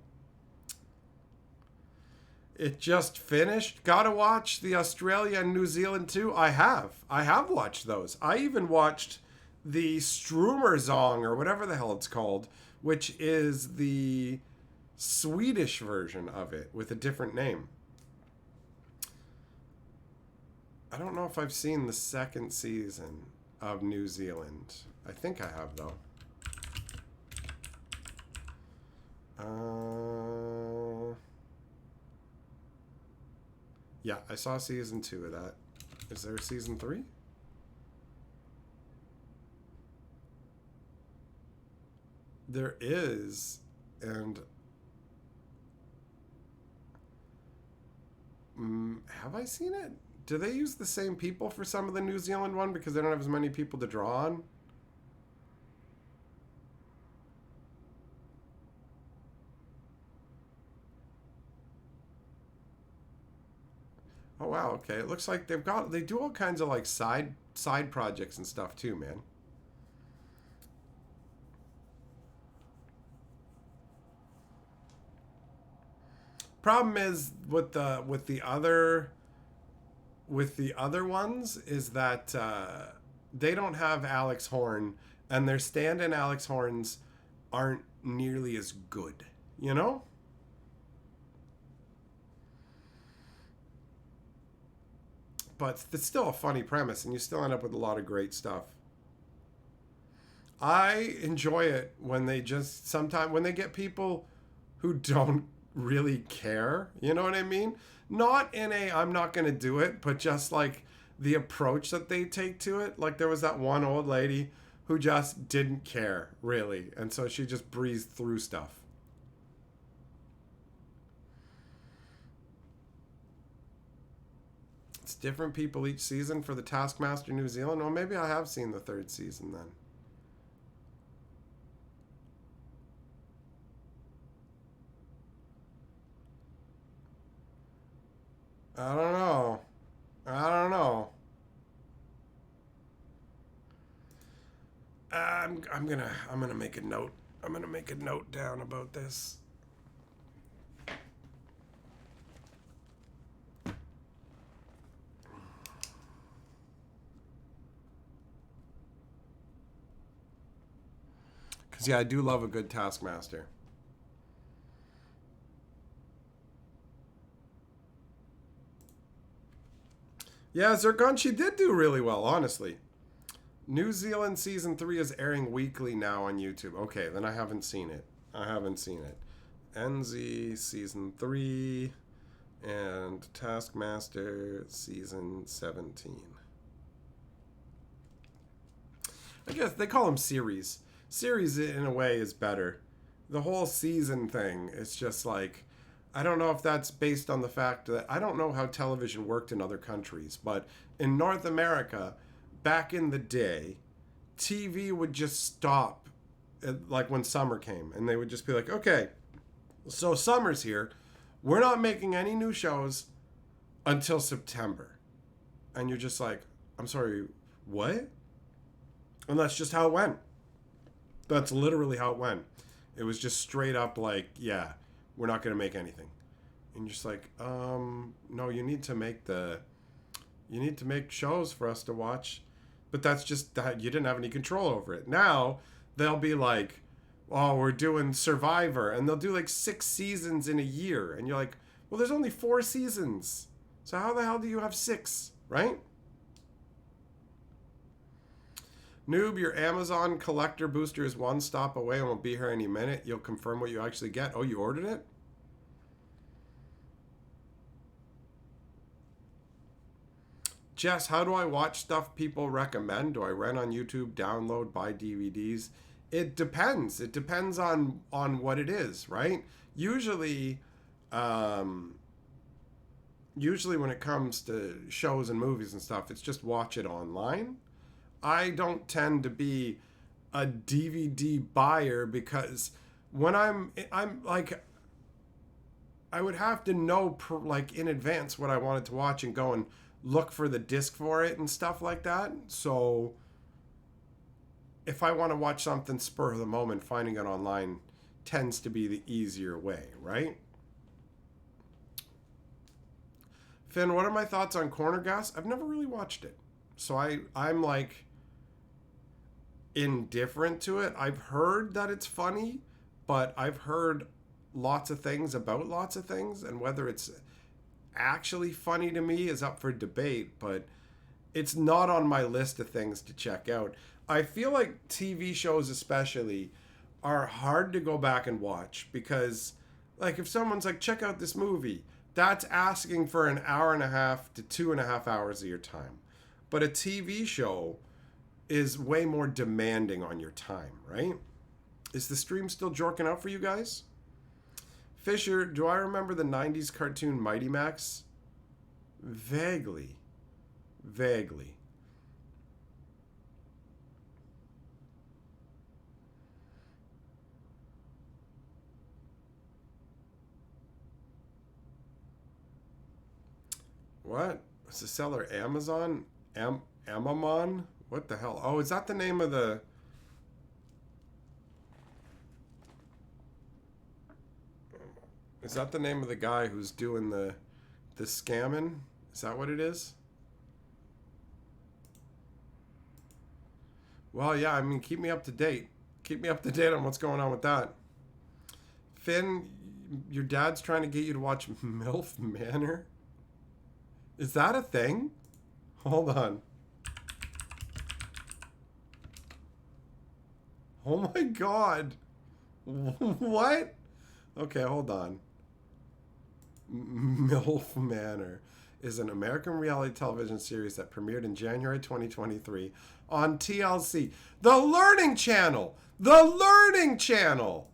It just finished. Gotta watch the Australia and New Zealand too. I have watched those. I even watched the Strömersång, or whatever the hell it's called, which is the Swedish version of it with a different name. I don't know if I've seen the second season of New Zealand. I think I have, though. Yeah, I saw season 2 of that. Is there a season 3? There is, and have I seen it? Do they use the same people for some of the New Zealand one because they don't have as many people to draw on? Oh wow, okay. It looks like they do all kinds of like side projects and stuff too, man. Problem is with the other ones is that they don't have Alex Horn, and their stand-in Alex Horns aren't nearly as good, you know? But it's still a funny premise, and you still end up with a lot of great stuff. I enjoy it when they just sometimes when they get people who don't really care, you know what I mean? Not in a I'm not going to do it, but just like the approach that they take to it. Like there was that one old lady who just didn't care, really, and so she just breezed through stuff. It's different people each season for the Taskmaster New Zealand. Well, maybe I have seen the third season then. I don't know. I don't know. I'm gonna make a note. I'm gonna make a note down about this. Because, yeah, I do love a good Taskmaster. Yeah, Zergunchi did do really well, honestly. New Zealand Season 3 is airing weekly now on YouTube. Okay, then I haven't seen it. NZ Season 3 and Taskmaster Season 17. I guess they call them series. Series, in a way, is better. The whole season thing, it's just like, I don't know if that's based on the fact that I don't know how television worked in other countries, but in North America, back in the day, TV would just stop, like when summer came, and they would just be like, okay, so summer's here. We're not making any new shows until September. And you're just like, I'm sorry, what? And that's just how it went. That's literally how it went. It was just straight up like, yeah, we're not going to make anything. And you're just like, no, you need to make shows for us to watch. But that's just that you didn't have any control over it. Now they'll be like, oh, we're doing Survivor, and they'll do like 6 seasons in a year. And you're like, well, there's only 4 seasons. So how the hell do you have 6, right? Noob, your Amazon collector booster is 1 stop away and will be here any minute. You'll confirm what you actually get. Oh, you ordered it? Jess, how do I watch stuff people recommend? Do I rent on YouTube, download, buy DVDs? It depends. It depends on what it is, right? Usually when it comes to shows and movies and stuff, it's just watch it online. I don't tend to be a DVD buyer because when I'm like, I would have to know like in advance what I wanted to watch and go and look for the disc for it and stuff like that. So if I want to watch something spur of the moment, finding it online tends to be the easier way, right? Finn, what are my thoughts on Corner Gas? I've never really watched it. So I'm like indifferent to it. I've heard that it's funny, but I've heard lots of things about lots of things, and whether it's actually funny to me is up for debate, but it's not on my list of things to check out. I feel like TV shows especially are hard to go back and watch because, like, if someone's like, check out this movie, that's asking for an hour and a half to 2.5 hours of your time. But a TV show is way more demanding on your time, right? Is the stream still jorking out for you guys? Fisher, do I remember the 90s cartoon Mighty Max? Vaguely. What? Is the seller Amazon? Amamon? What the hell? Oh, is that the name of the... Is that the name of the guy who's doing the scamming? Is that what it is? Well, yeah, I mean, keep me up to date. Keep me up to date on what's going on with that. Finn, your dad's trying to get you to watch MILF Manor? Is that a thing? Hold on. Oh my god. What? Okay, hold on. MILF Manor is an American reality television series that premiered in January 2023 on TLC. The Learning Channel! The Learning Channel!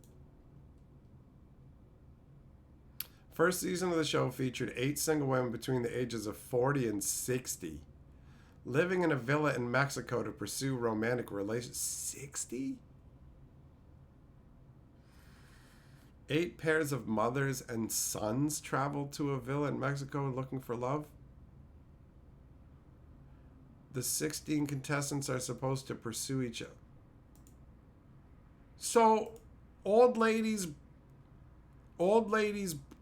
First season of the show featured 8 single women between the ages of 40 and 60, living in a villa in Mexico to pursue romantic relations. 60? 8 pairs of mothers and sons traveled to a villa in Mexico looking for love. The 16 contestants are supposed to pursue each other. So, old ladies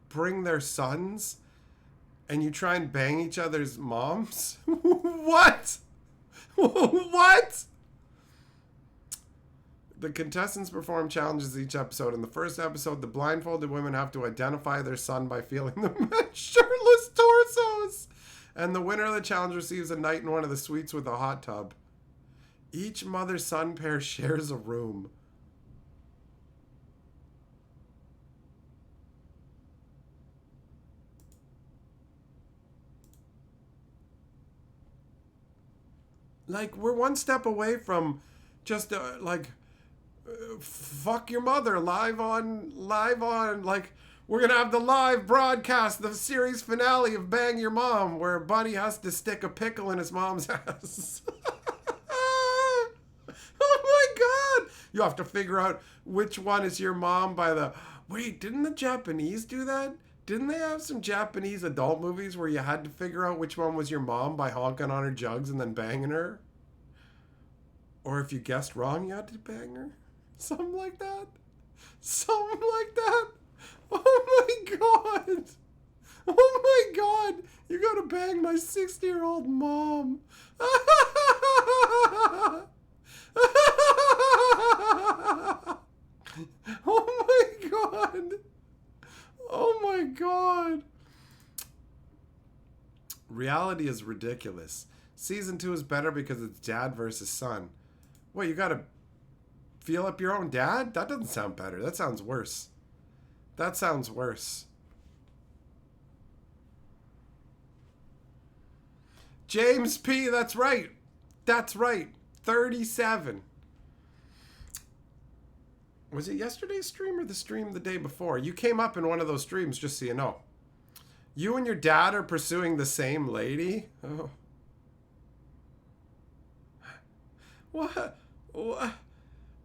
bring their sons and you try and bang each other's moms? What? What? The contestants perform challenges each episode. In the first episode, the blindfolded women have to identify their son by feeling the men's shirtless torsos. And the winner of the challenge receives a night in one of the suites with a hot tub. Each mother-son pair shares a room. Like, we're one step away from just, fuck your mother live on, like, we're going to have the live broadcast, the series finale of Bang Your Mom, where Buddy has to stick a pickle in his mom's ass. Oh my God. You have to figure out which one is your mom by the... Wait, didn't the Japanese do that? Didn't they have some Japanese adult movies where you had to figure out which one was your mom by honking on her jugs and then banging her? Or if you guessed wrong, you had to bang her? Something like that? Something like that? Oh my God! Oh my God! You gotta bang my 60-year-old mom! Oh my God! Oh my God! Reality is ridiculous. Season 2 is better because it's dad versus son. Wait, you gotta feel up your own dad? That doesn't sound better. That sounds worse. That sounds worse. James P., that's right. That's right. 37. Was it yesterday's stream or the stream the day before? You came up in one of those streams, just so you know. You and your dad are pursuing the same lady? Oh. What? What?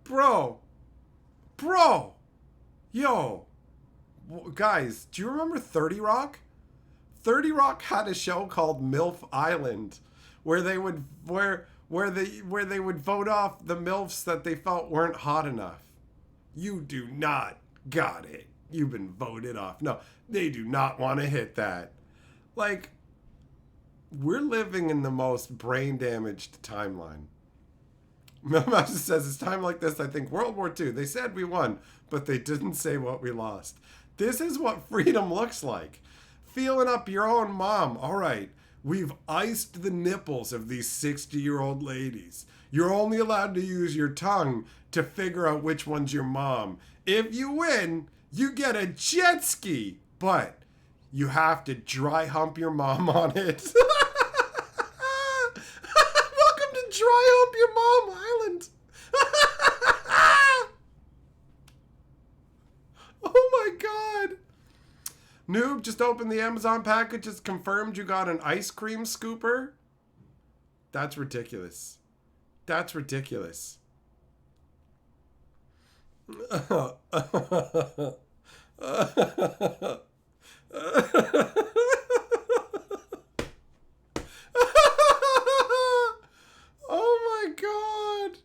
Bro. Yo. Guys, do you remember 30 Rock? 30 Rock had a show called MILF Island where they would where they would vote off the MILFs that they felt weren't hot enough. You do not got it. You've been voted off. No, they do not want to hit that. Like, we're living in the most brain damaged timeline. Master says, it's time like this, I think World War II. They said we won, but they didn't say what we lost. This is what freedom looks like. Feeling up your own mom. All right, we've iced the nipples of these 60-year-old ladies. You're only allowed to use your tongue to figure out which one's your mom. If you win, you get a jet ski, but you have to dry hump your mom on it. Welcome to Dry Hump Your Mom Island. Oh my God. Noob, just opened the Amazon package. It's confirmed you got an ice cream scooper. That's ridiculous. That's ridiculous. Oh my God.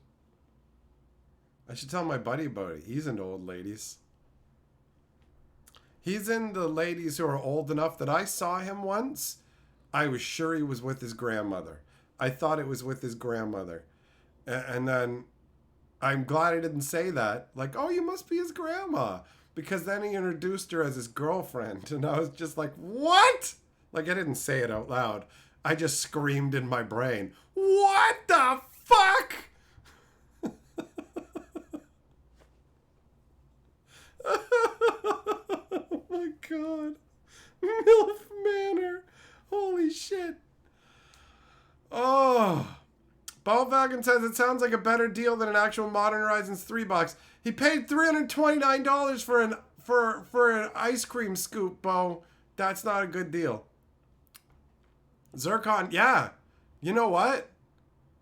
I should tell my buddy about it. He's into old ladies. He's into ladies who are old enough that I saw him once. I was sure he was with his grandmother. I thought it was with his grandmother. And then I'm glad I didn't say that. Like, oh, you must be his grandma. Because then he introduced her as his girlfriend. And I was just like, what? Like, I didn't say it out loud. I just screamed in my brain, what the fuck? Oh my God. MILF Manor. Holy shit. Oh. Ballwagon says it sounds like a better deal than an actual Modern Horizons 3 box. He paid $329 for an ice cream scoop, Bo, that's not a good deal. Zircon, yeah. You know what?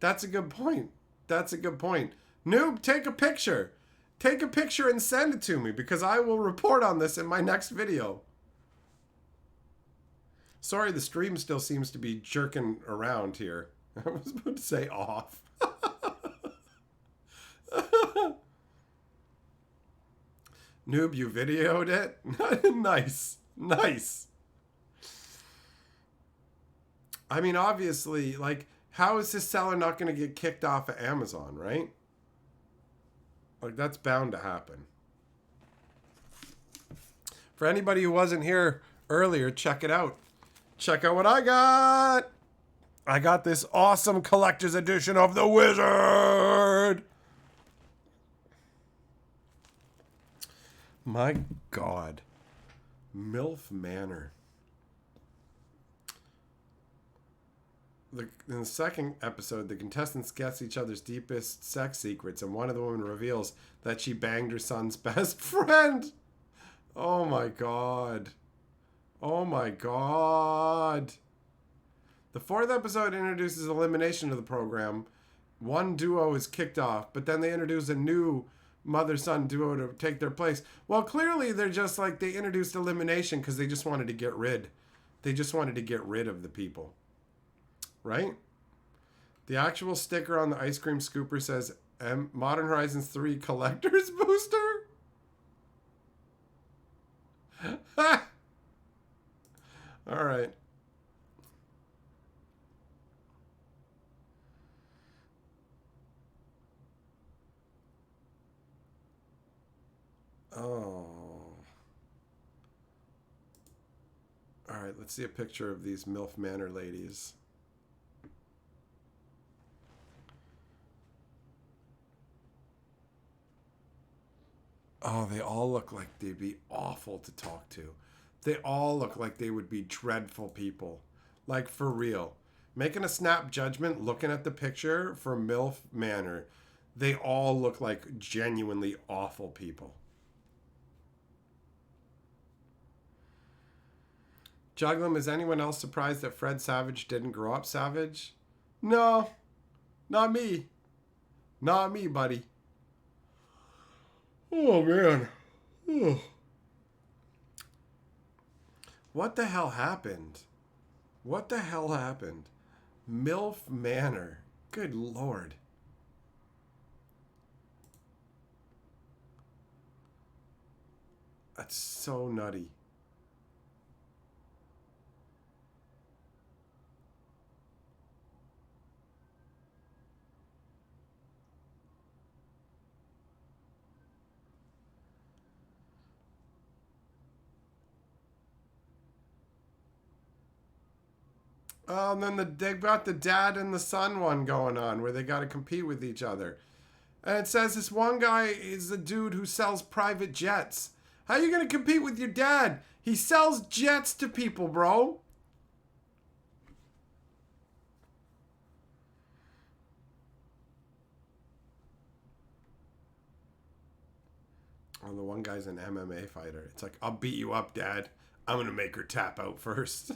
That's a good point. That's a good point. Noob, take a picture. Take a picture and send it to me because I will report on this in my next video. Sorry, the stream still seems to be jerking around here. I was about to say off. Noob, you videoed it? Nice. Nice. I mean, obviously, like, how is this seller not going to get kicked off of Amazon, right? Like, that's bound to happen. For anybody who wasn't here earlier, check it out. Check out what I got. I got this awesome collector's edition of The Wizard. My God. MILF Manor. In the second episode, the contestants guess each other's deepest sex secrets, and one of the women reveals that she banged her son's best friend. Oh my God. Oh my God. The fourth episode introduces elimination of the program. One duo is kicked off, but then they introduce a new mother-son duo to take their place. Well, clearly they're just like, they introduced elimination because they just wanted to get rid. They just wanted to get rid of the people. Right? The actual sticker on the ice cream scooper says Modern Horizons 3 Collector's Booster. All right. Oh. All right, let's see a picture of these MILF Manor ladies. Oh, they all look like they'd be awful to talk to. They all look like they would be dreadful people. Like, for real. Making a snap judgment, looking at the picture for MILF Manor, they all look like genuinely awful people. Juglum, is anyone else surprised that Fred Savage didn't grow up Savage? No, not me. Not me, buddy. Oh, man. Oh. What the hell happened? What the hell happened? MILF Manor. Good Lord. That's so nutty. Oh, and then they've got the dad and the son one going on where they got to compete with each other. And it says this one guy is the dude who sells private jets. How are you going to compete with your dad? He sells jets to people, bro. Oh, the one guy's an MMA fighter. It's like, I'll beat you up, Dad. I'm going to make her tap out first.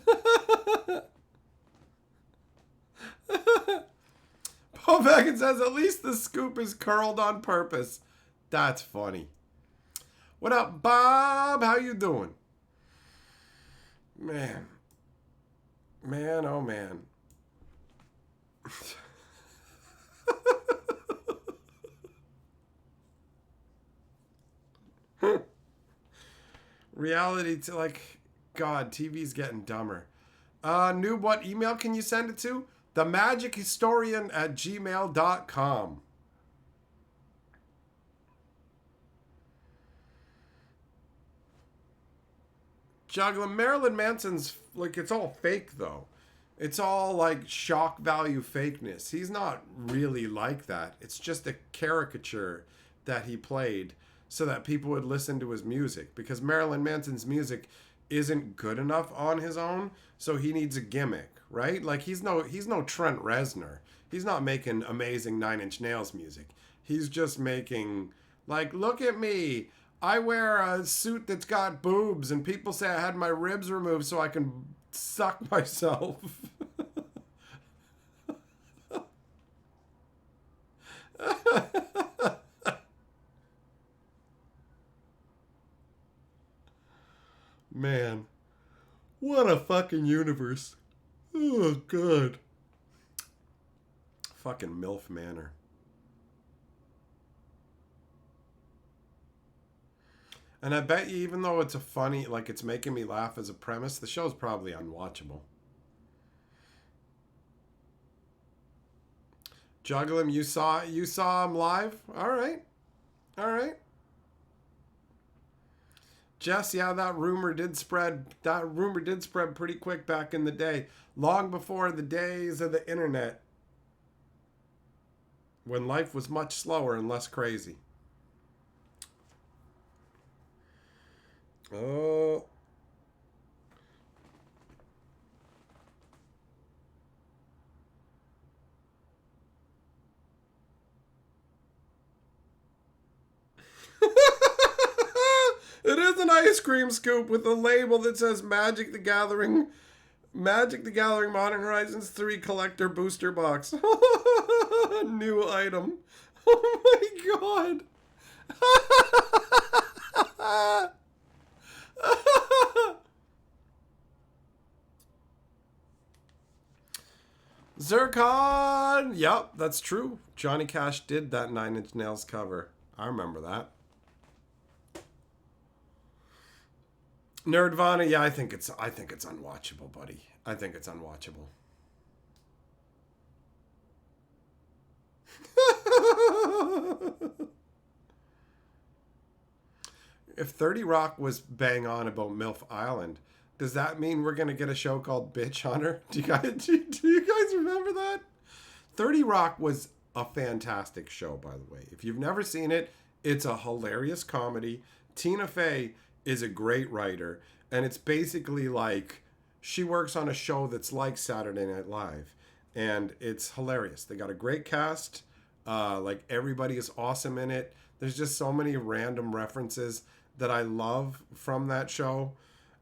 Paul Beckett says, at least the scoop is curled on purpose. That's funny. What up, Bob? How you doing? Man. Man, oh man. Reality to, like, God, TV's getting dumber. Noob, what email can you send it to? themagichihistorian@gmail.com. Juggler, Marilyn Manson's, like, it's all fake, though. It's all, like, shock value fakeness. He's not really like that. It's just a caricature that he played so that people would listen to his music. Because Marilyn Manson's music isn't good enough on his own, so he needs a gimmick, right? Like, he's no Trent Reznor. He's not making amazing Nine Inch Nails music. He's just making, like, look at me. I wear a suit that's got boobs, and people say I had my ribs removed so I can suck myself. Man, what a fucking universe. Oh, God. Fucking MILF Manor. And I bet you, even though it's a funny, like it's making me laugh as a premise, the show's probably unwatchable. Juggle him, you saw him live? Alright. Alright. Jess, yeah, that rumor did spread. That rumor did spread pretty quick back in the day. Long before the days of the internet. When life was much slower and less crazy. Oh. It is an ice cream scoop with a label that says Magic the Gathering. Magic the Gathering Modern Horizons 3 Collector Booster Box. New item. Oh my god. Zircon! Yep, that's true. Johnny Cash did that Nine Inch Nails cover. I remember that. Nerdvana, yeah, I think it's unwatchable, buddy. I think it's unwatchable. If 30 Rock was bang on about MILF Island, does that mean we're gonna get a show called Bitch Hunter? Do you guys remember that? 30 Rock was a fantastic show, by the way. If you've never seen it, it's a hilarious comedy. Tina Fey is a great writer, and it's basically like she works on a show that's like Saturday Night Live, and it's hilarious. They got a great cast. Like everybody is awesome in it. There's just so many random references that I love from that show.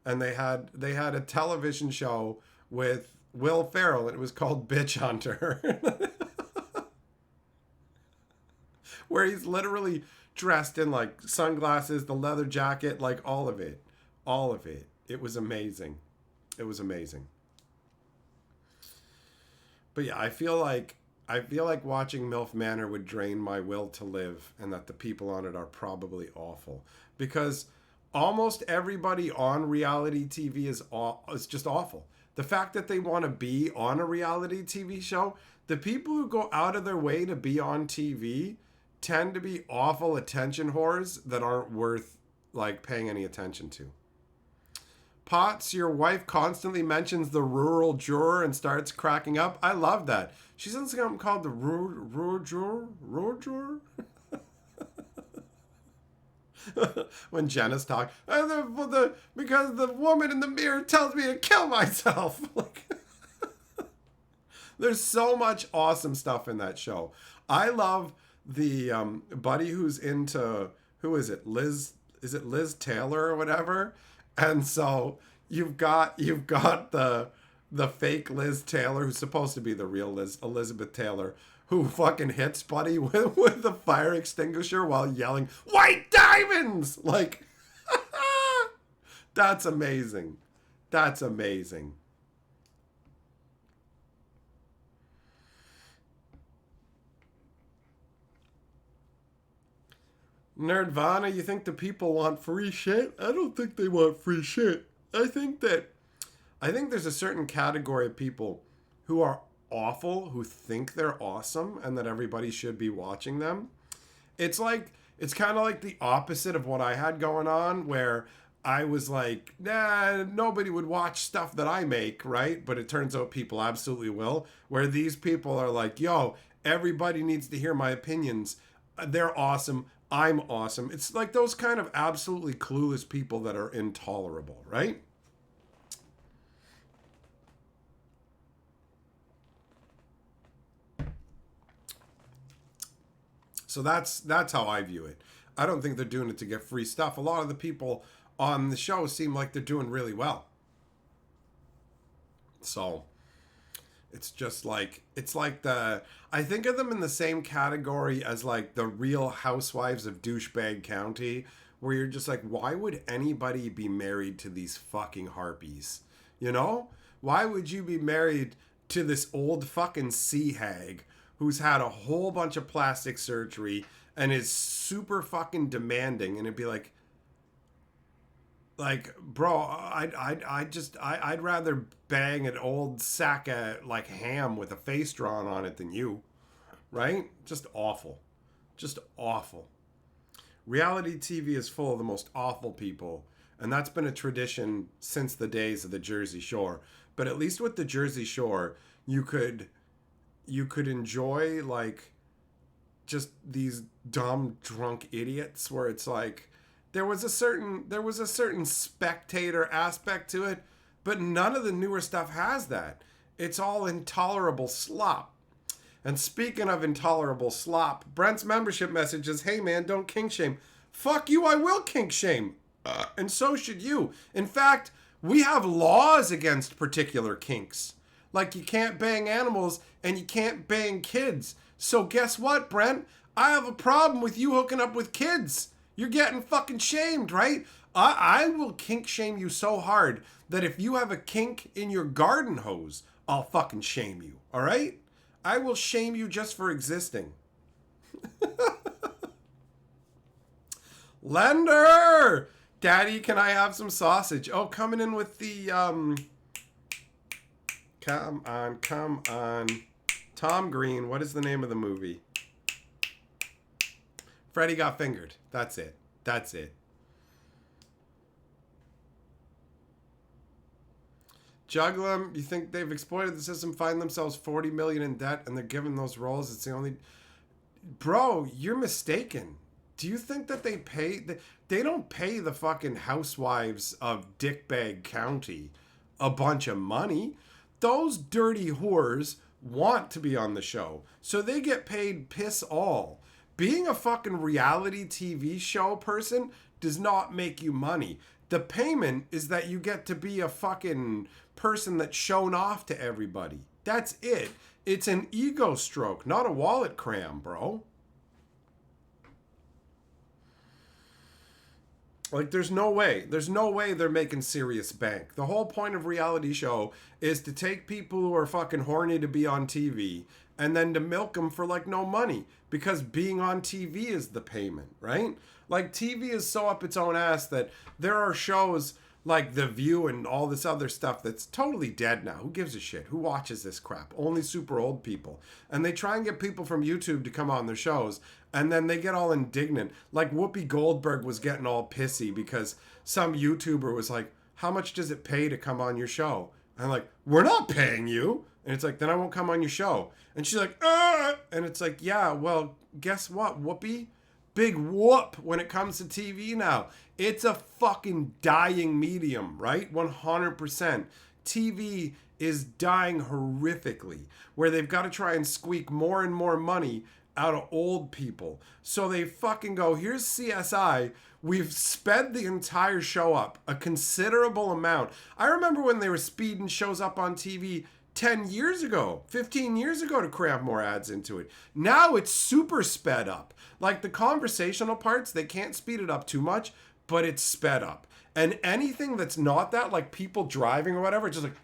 And they had a television show with Will Ferrell, and it was called Bitch Hunter. Where he's literally dressed in like sunglasses, the leather jacket, like all of it. All of it. It was amazing. It was amazing. But yeah, I feel like watching MILF Manor would drain my will to live, and that the people on it are probably awful. Because almost everybody on reality TV is just awful. The fact that they want to be on a reality TV show, the people who go out of their way to be on TV tend to be awful attention whores that aren't worth like paying any attention to. Potts, your wife constantly mentions the rural juror and starts cracking up. I love that. She's in something called the rural juror? Rural juror? When Jenna's talking, because the woman in the mirror tells me to kill myself. Like, there's so much awesome stuff in that show. I love the buddy who's into, who is it? Is it Liz Taylor or whatever? And so you've got the fake Liz Taylor, who's supposed to be the real Elizabeth Taylor, who fucking hits Buddy with the fire extinguisher while yelling, "White diamonds!" Like, that's amazing. That's amazing. Nerdvana, you think the people want free shit? I don't think they want free shit. I think there's a certain category of people who are awful, who think they're awesome, and that everybody should be watching them. It's kind of like the opposite of what I had going on, where I was like, nah, nobody would watch stuff that I make, right? But it turns out people absolutely will. Where these people are like, yo, everybody needs to hear my opinions. They're awesome. I'm awesome. It's like those kind of absolutely clueless people that are intolerable, right? So that's how I view it. I don't think they're doing it to get free stuff. A lot of the people on the show seem like they're doing really well. So it's just like, it's like I think of them in the same category as like the Real Housewives of Douchebag County, where you're just like, why would anybody be married to these fucking harpies? You know? Why would you be married to this old fucking sea hag who's had a whole bunch of plastic surgery and is super fucking demanding? And it'd be like, bro, I'd rather bang an old sack of like ham with a face drawn on it than you, right? Just awful, just awful. Reality TV is full of the most awful people, and that's been a tradition since the days of the Jersey Shore. But at least with the Jersey Shore, you could enjoy like just these dumb drunk idiots where it's like there was a certain spectator aspect to it, but none of the newer stuff has that. It's all intolerable slop. And speaking of intolerable slop, Brent's membership message is, hey man, don't kink shame. Fuck you, I will kink shame. And so should you. In fact, we have laws against particular kinks. Like you can't bang animals and you can't bang kids. So guess what, Brent? I have a problem with you hooking up with kids. You're getting fucking shamed, right? I will kink shame you so hard that if you have a kink in your garden hose, I'll fucking shame you, all right? I will shame you just for existing. Lender! Daddy, can I have some sausage? Oh, coming in with the, Come on. Tom Green, what is the name of the movie? Freddy Got Fingered. That's it. Juggle them. You think they've exploited the system, find themselves $40 million in debt, and they're given those roles? It's the only... Bro, you're mistaken. Do you think that they pay... They don't pay the fucking housewives of Dickbag County a bunch of money. Those dirty whores want to be on the show, so they get paid piss all. Being a fucking reality TV show person does not make you money. The payment is that you get to be a fucking person that's shown off to everybody. That's it. It's an ego stroke, not a wallet cram, bro. Like, there's no way they're making serious bank. The whole point of reality show is to take people who are fucking horny to be on TV and then to milk them for like no money, because being on TV is the payment, right? Like, TV is so up its own ass that there are shows like The View and all this other stuff that's totally dead now. Who gives a shit? Who watches this crap? Only super old people. And they try and get people from YouTube to come on their shows, and then they get all indignant. Like Whoopi Goldberg was getting all pissy because some YouTuber was like, how much does it pay to come on your show? And I'm like, we're not paying you. And it's like, then I won't come on your show. And she's like, and it's like, yeah, well, guess what, Whoopi? Big whoop when it comes to TV now. It's a fucking dying medium, right? 100%. TV is dying horrifically, where they've got to try and squeak more and more money out of old people. So they fucking go, here's CSI. We've sped the entire show up a considerable amount. I remember when they were speeding shows up on TV 10 years ago, 15 years ago to cram more ads into it. Now it's super sped up. Like the conversational parts, they can't speed it up too much, but it's sped up. And anything that's not that, like people driving or whatever, just like,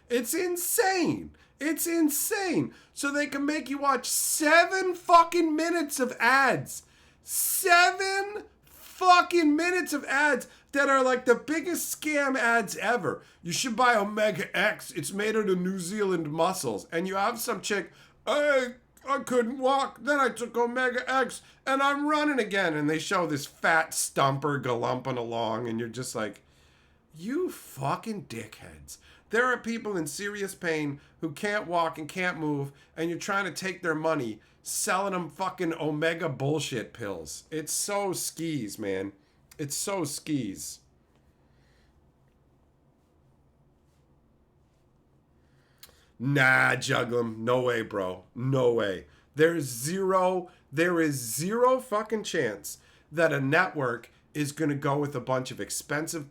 it's insane. It's insane. So they can make you watch 7 fucking minutes of ads. 7 fucking minutes of ads that are like the biggest scam ads ever. You should buy Omega X. It's made out of New Zealand mussels. And you have some chick, I couldn't walk. Then I took Omega X and I'm running again. And they show this fat stumper galumping along. And you're just like, you fucking dickheads. There are people in serious pain who can't walk and can't move. And you're trying to take their money selling them fucking Omega bullshit pills. It's so skis, man. It's so skis. Nah, juggle 'em. No way, bro. No way. There is zero fucking chance that a network is going to go with a bunch of expensive...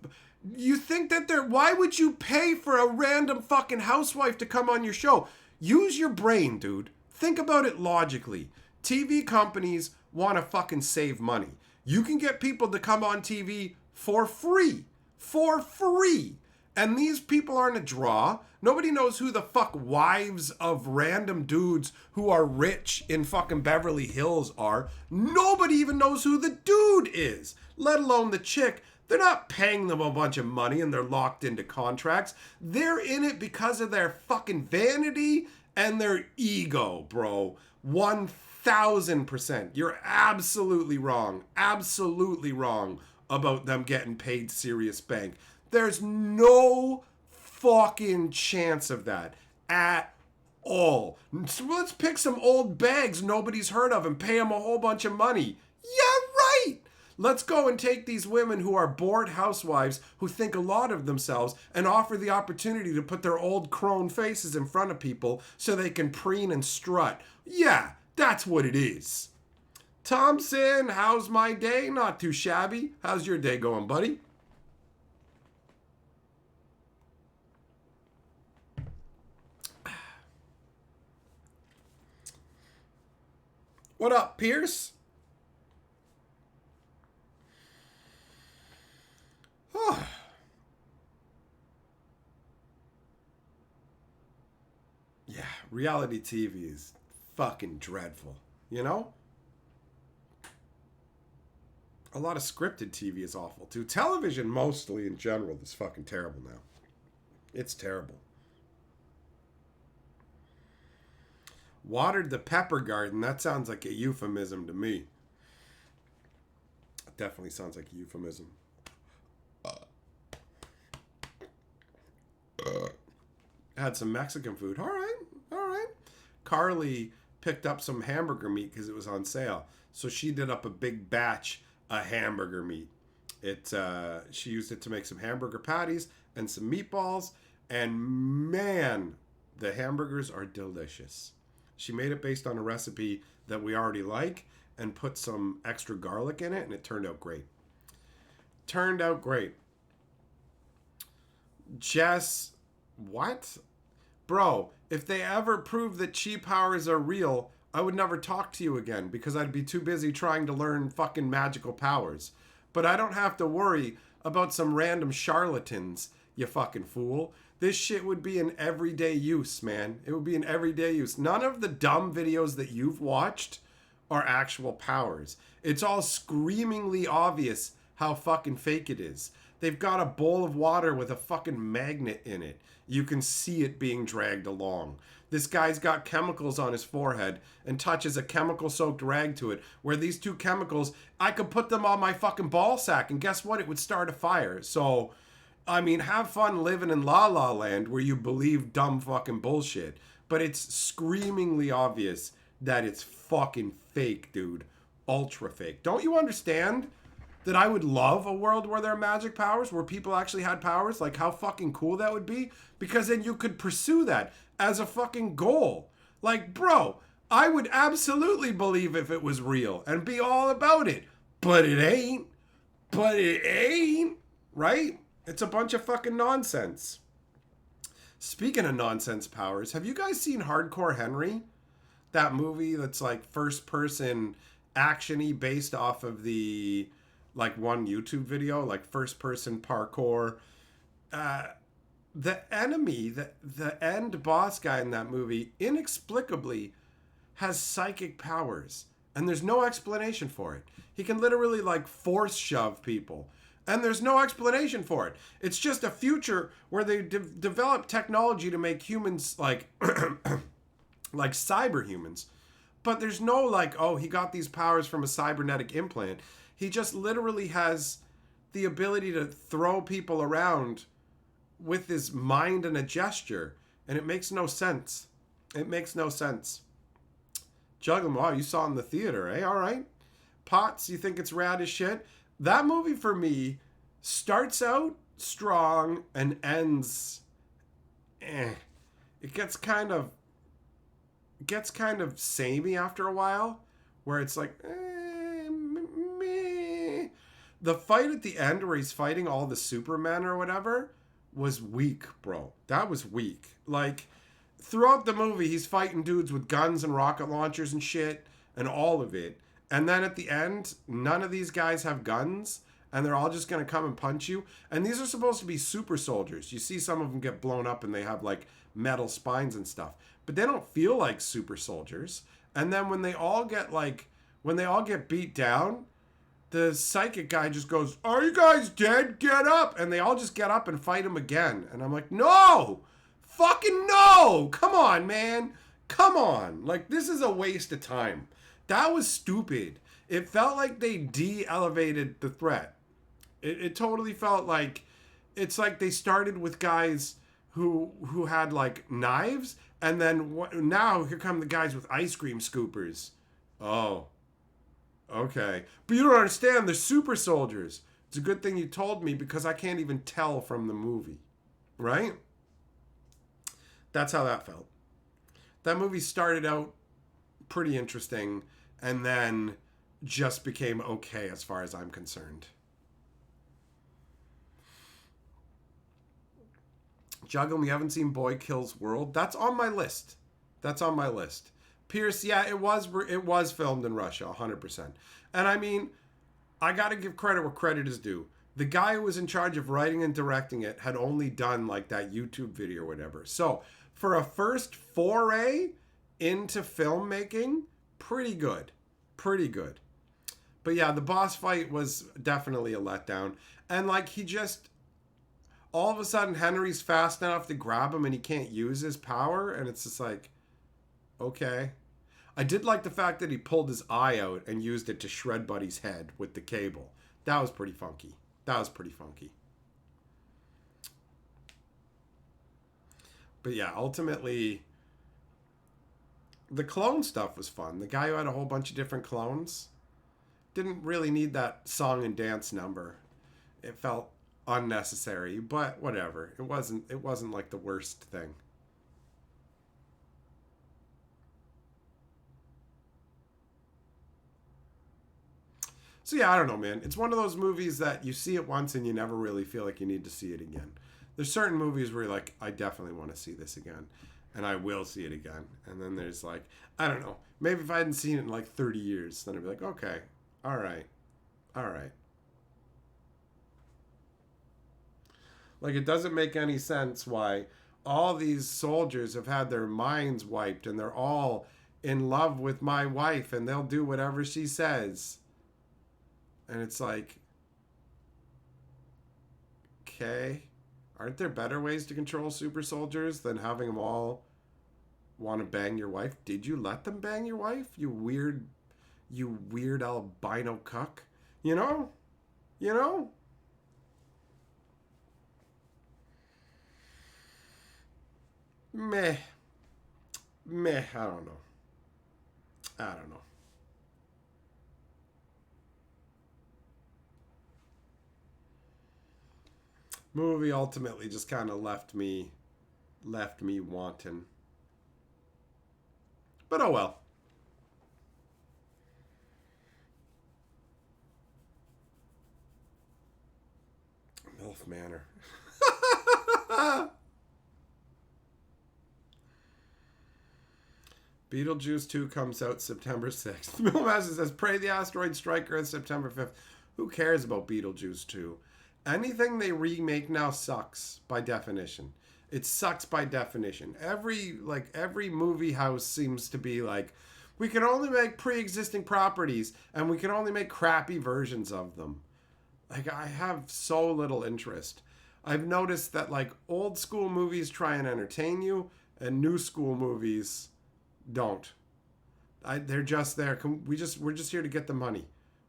You think that they're... Why would you pay for a random fucking housewife to come on your show? Use your brain, dude. Think about it logically. TV companies want to fucking save money. You can get people to come on TV for free. For free. And these people aren't a draw. Nobody knows who the fuck wives of random dudes who are rich in fucking Beverly Hills are. Nobody even knows who the dude is, let alone the chick. They're not paying them a bunch of money and they're locked into contracts. They're in it because of their fucking vanity and their ego, bro. 1000%. You're absolutely wrong. Absolutely wrong about them getting paid serious bank. There's no fucking chance of that at all. So let's pick some old bags nobody's heard of and pay them a whole bunch of money. Yeah, right. Let's go and take these women who are bored housewives who think a lot of themselves and offer the opportunity to put their old crone faces in front of people so they can preen and strut. Yeah, that's what it is. Thompson, how's my day? Not too shabby. How's your day going, buddy? What up, Pierce? Oh. Yeah, reality TV is fucking dreadful, you know? A lot of scripted TV is awful, too. Television, mostly, in general, is fucking terrible now. It's terrible. Watered the pepper garden. That sounds like a euphemism to me. It definitely sounds like a euphemism. Had some Mexican food. All right, all right. Carly picked up some hamburger meat because it was on sale. So she did up a big batch of hamburger meat. She used it to make some hamburger patties and some meatballs. And man, the hamburgers are delicious. She made it based on a recipe that we already like and put some extra garlic in it, and it turned out great. Turned out great. Jess, what? Bro, if they ever prove that chi powers are real, I would never talk to you again because I'd be too busy trying to learn fucking magical powers. But I don't have to worry about some random charlatans, you fucking fool. This shit would be in everyday use, man. It would be in everyday use. None of the dumb videos that you've watched are actual powers. It's all screamingly obvious how fucking fake it is. They've got a bowl of water with a fucking magnet in it. You can see it being dragged along. This guy's got chemicals on his forehead and touches a chemical-soaked rag to it, where these two chemicals, I could put them on my fucking ball sack, and guess what? It would start a fire. So, I mean, have fun living in La La Land where you believe dumb fucking bullshit. But it's screamingly obvious that it's fucking fake, dude. Ultra fake. Don't you understand that I would love a world where there are magic powers, where people actually had powers? Like, how fucking cool that would be? Because then you could pursue that as a fucking goal. Like, bro, I would absolutely believe if it was real and be all about it. But it ain't. But it ain't. Right? It's a bunch of fucking nonsense. Speaking of nonsense powers, have you guys seen Hardcore Henry? That movie that's like first person action-y based off of the like one YouTube video, like first person parkour. The enemy, the end boss guy in that movie inexplicably has psychic powers, and there's no explanation for it. He can literally like force shove people, and there's no explanation for it. It's just a future where they develop technology to make humans like like cyber humans, but there's no like, oh, he got these powers from a cybernetic implant. He just literally has the ability to throw people around with his mind and a gesture, and it makes no sense. It makes no sense. Juggling, wow, you saw it in the theater, eh? All right. Potts, you think it's rad as shit? That movie for me starts out strong and ends It gets kind of samey after a while, where it's like, meh. The fight at the end where he's fighting all the Supermen or whatever was weak, bro. That was weak. Like, throughout the movie, he's fighting dudes with guns and rocket launchers and shit and all of it. And then at the end, none of these guys have guns and they're all just going to come and punch you. And these are supposed to be super soldiers. You see some of them get blown up and they have like metal spines and stuff. But they don't feel like super soldiers. And then when they all get beat down, the psychic guy just goes, "Are you guys dead? Get up!" And they all just get up and fight him again. And I'm like, no! Fucking no! Come on, man. Come on. Like, this is a waste of time. That was stupid. It felt like they de-elevated the threat. It totally felt like, it's like they started with guys who had, like, knives, and then now here come the guys with ice cream scoopers. Oh. Okay. But you don't understand, they're super soldiers. It's a good thing you told me because I can't even tell from the movie. Right? That's how that felt. That movie started out pretty interesting and then just became okay as far as I'm concerned. Juggle, you haven't seen Boy Kills World? That's on my list. Pierce, yeah, it was filmed in Russia, 100%. And I mean, I got to give credit where credit is due. The guy who was in charge of writing and directing it had only done like that YouTube video or whatever. So for a first foray into filmmaking, pretty good. But yeah, the boss fight was definitely a letdown. And like all of a sudden Henry's fast enough to grab him and he can't use his power. And it's just like, okay. I did like the fact that he pulled his eye out and used it to shred Buddy's head with the cable. That was pretty funky. But yeah, ultimately, the clone stuff was fun. The guy who had a whole bunch of different clones didn't really need that song and dance number. It felt unnecessary, but whatever. It wasn't like the worst thing. So yeah, I don't know, man. It's one of those movies that you see it once and you never really feel like you need to see it again. There's certain movies where you're like, I definitely want to see this again. And I will see it again. And then there's like, I don't know. Maybe if I hadn't seen it in like 30 years, then I'd be like, okay, all right. Like, it doesn't make any sense why all these soldiers have had their minds wiped and they're all in love with my wife and they'll do whatever she says. And it's like, okay, aren't there better ways to control super soldiers than having them all want to bang your wife? Did you let them bang your wife? You weird albino cuck. You know? Meh. I don't know. Movie ultimately just kind of left me wanting. But oh well. MILF Manor. Beetlejuice 2 comes out September 6th. Millmaster says, pray the asteroid strike Earth September 5th. Who cares about Beetlejuice 2? Anything they remake now sucks by definition. It sucks by definition. Every movie house seems to be like, we can only make pre-existing properties and we can only make crappy versions of them. Like, I have so little interest. I've noticed that like old school movies try and entertain you and new school movies don't. They're just there. We're just here to get the money.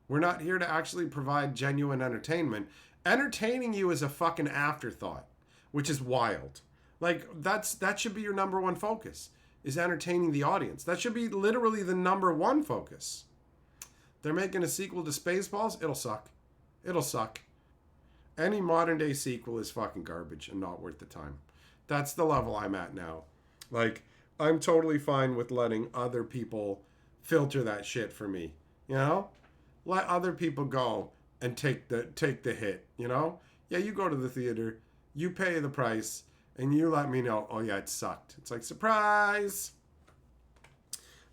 We're not here to actually provide genuine entertainment. Entertaining you is a fucking afterthought, which is wild. Like, that should be your number one focus, is entertaining the audience. That should be literally the number one focus. They're making a sequel to Spaceballs. It'll suck. Any modern day sequel is fucking garbage and not worth the time. That's the level I'm at now. Like, I'm totally fine with letting other people filter that shit for me. You know? Let other people go and take the hit, you know? Yeah, you go to the theater, you pay the price, and you let me know, oh yeah, it sucked. It's like, surprise!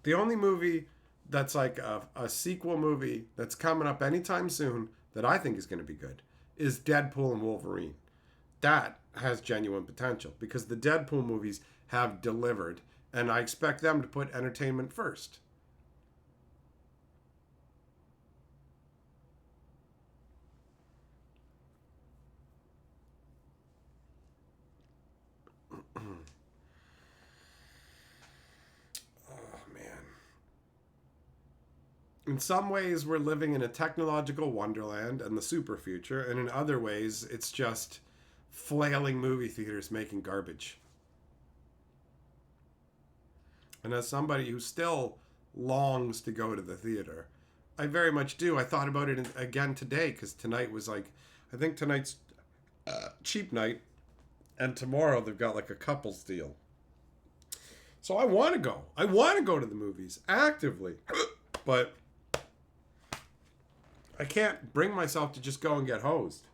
The only movie that's like a sequel movie that's coming up anytime soon that I think is going to be good is Deadpool and Wolverine. That has genuine potential because the Deadpool movies have delivered, and I expect them to put entertainment first. Oh, man. In some ways, we're living in a technological wonderland and the super future, and in other ways, it's just flailing movie theaters making garbage. And as somebody who still longs to go to the theater, I very much do. I thought about it again today because tonight was like, I think tonight's cheap night, and tomorrow they've got like a couples deal. So I want to go. I want to go to the movies actively, but I can't bring myself to just go and get hosed.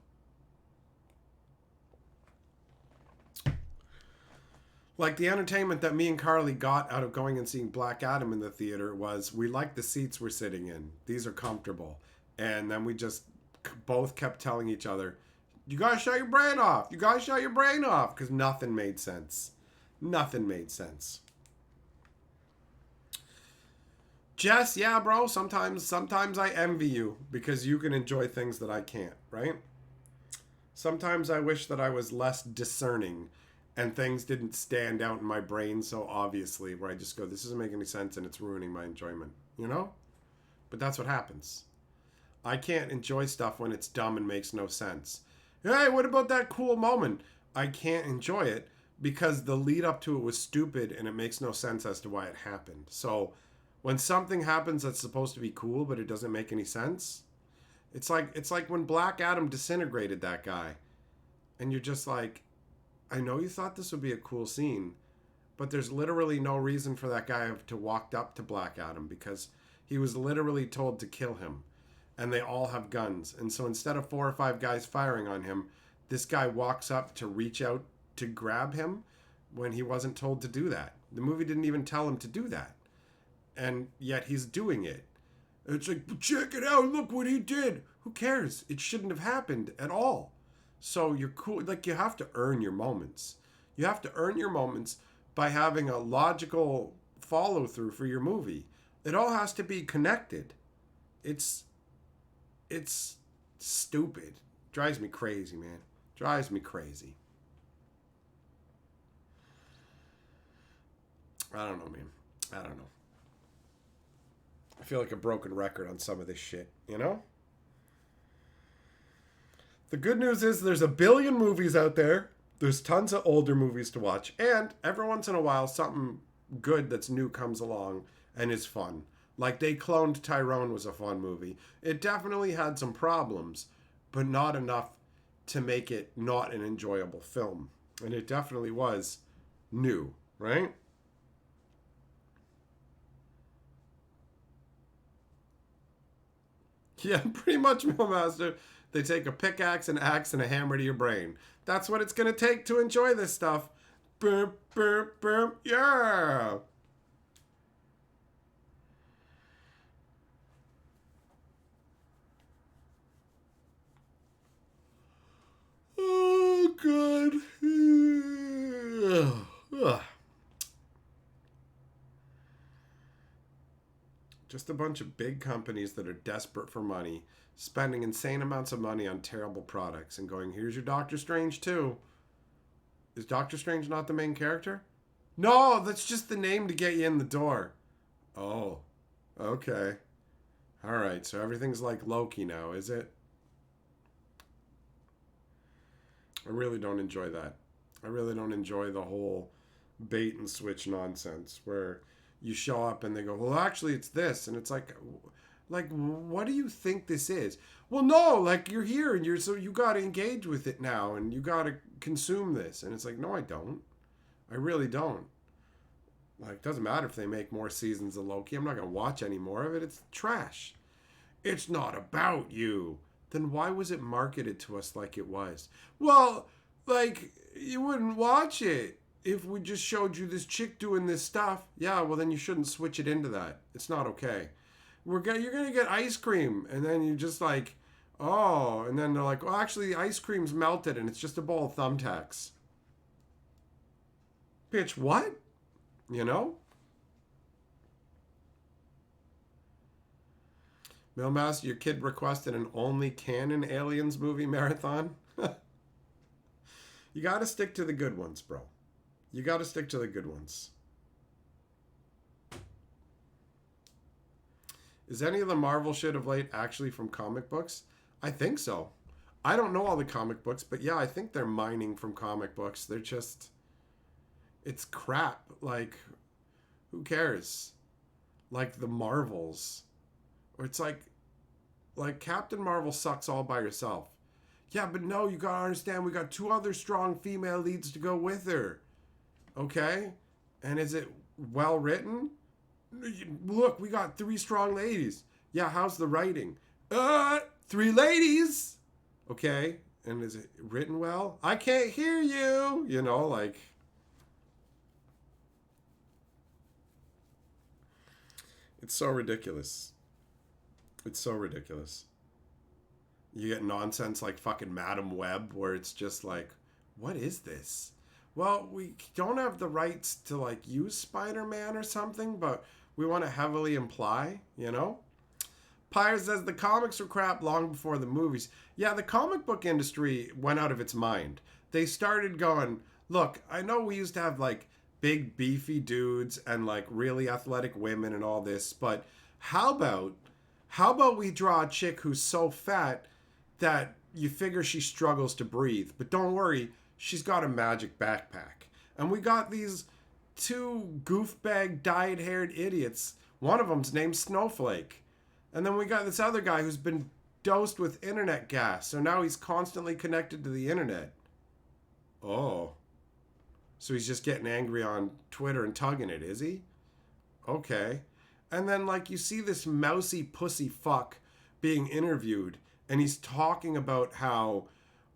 Like the entertainment that me and Carly got out of going and seeing Black Adam in the theater was we like the seats we're sitting in. These are comfortable. And then we just both kept telling each other, you guys shut your brain off. You guys shut your brain off. Because nothing made sense. Nothing made sense. Jess, yeah, bro, sometimes I envy you because you can enjoy things that I can't, right? Sometimes I wish that I was less discerning and things didn't stand out in my brain so obviously where I just go, this doesn't make any sense and it's ruining my enjoyment, you know? But that's what happens. I can't enjoy stuff when it's dumb and makes no sense. Hey, what about that cool moment? I can't enjoy it because the lead up to it was stupid and it makes no sense as to why it happened. So when something happens that's supposed to be cool but it doesn't make any sense, it's like when Black Adam disintegrated that guy and you're just like, I know you thought this would be a cool scene, but there's literally no reason for that guy to walk up to Black Adam because he was literally told to kill him. And they all have guns. And so instead of 4 or 5 guys firing on him, this guy walks up to reach out to grab him when he wasn't told to do that. The movie didn't even tell him to do that. And yet he's doing it. It's like, check it out, look what he did. Who cares? It shouldn't have happened at all. So you're cool. Like, you have to earn your moments. You have to earn your moments by having a logical follow through for your movie. It all has to be connected. It's stupid. Drives me crazy, man. Drives me crazy. I don't know, man. I don't know. I feel like a broken record on some of this shit, you know? The good news is there's a billion movies out there. There's tons of older movies to watch. And every once in a while, something good that's new comes along and is fun. Like They Cloned Tyrone was a fun movie. It definitely had some problems, but not enough to make it not an enjoyable film. And it definitely was new, right? Yeah, pretty much, Master. They take a pickaxe, an axe, and a hammer to your brain. That's what it's going to take to enjoy this stuff. Boom, boom, boom, yeah! Oh, God. Ugh. Just a bunch of big companies that are desperate for money, spending insane amounts of money on terrible products, and going, here's your Doctor Strange, too. Is Doctor Strange not the main character? No, that's just the name to get you in the door. Oh, okay. All right, so everything's like Loki now, is it? I really don't enjoy that. I really don't enjoy the whole bait and switch nonsense where you show up and they go, well, actually, it's this. And it's like, what do you think this is? Well, no, like you're here and so you got to engage with it now and you got to consume this. And it's like, no, I don't. I really don't. Like, it doesn't matter if they make more seasons of Loki. I'm not going to watch any more of it. It's trash. It's not about you. Then why was it marketed to us like it was? Well, like, you wouldn't watch it if we just showed you this chick doing this stuff. Yeah, well, then you shouldn't switch it into that. It's not okay. You're gonna get ice cream, and then you just like, oh, and then they're like, well, actually, the ice cream's melted, and it's just a bowl of thumbtacks. Bitch, what? You know? Mailmaster, your kid requested an only canon Aliens movie marathon. You got to stick to the good ones, bro. You got to stick to the good ones. Is any of the Marvel shit of late actually from comic books? I think so. I don't know all the comic books, but yeah, I think they're mining from comic books. They're just... It's crap. Like, who cares? Like the Marvels. Or it's like Captain Marvel sucks all by herself. Yeah, but no, you gotta understand, we got 2 other strong female leads to go with her. Okay? And is it well written? Look, we got 3 strong ladies. Yeah, how's the writing? 3 ladies! Okay? And is it written well? I can't hear you! You know, like... It's so ridiculous. It's so ridiculous. You get nonsense like fucking Madam Web where it's just like, what is this? Well, we don't have the rights to like use Spider-Man or something, but we want to heavily imply, you know? Pyre says the comics were crap long before the movies. Yeah, the comic book industry went out of its mind. They started going, look, I know we used to have like big beefy dudes and like really athletic women and all this, but how about we draw a chick who's so fat that you figure she struggles to breathe, but don't worry, she's got a magic backpack. And we got these 2 goofbag dyed-haired idiots. One of them's named Snowflake. And then we got this other guy who's been dosed with internet gas, so now he's constantly connected to the internet. Oh. So he's just getting angry on Twitter and tugging it, is he? Okay. And then, like, you see this mousy pussy fuck being interviewed, and he's talking about how,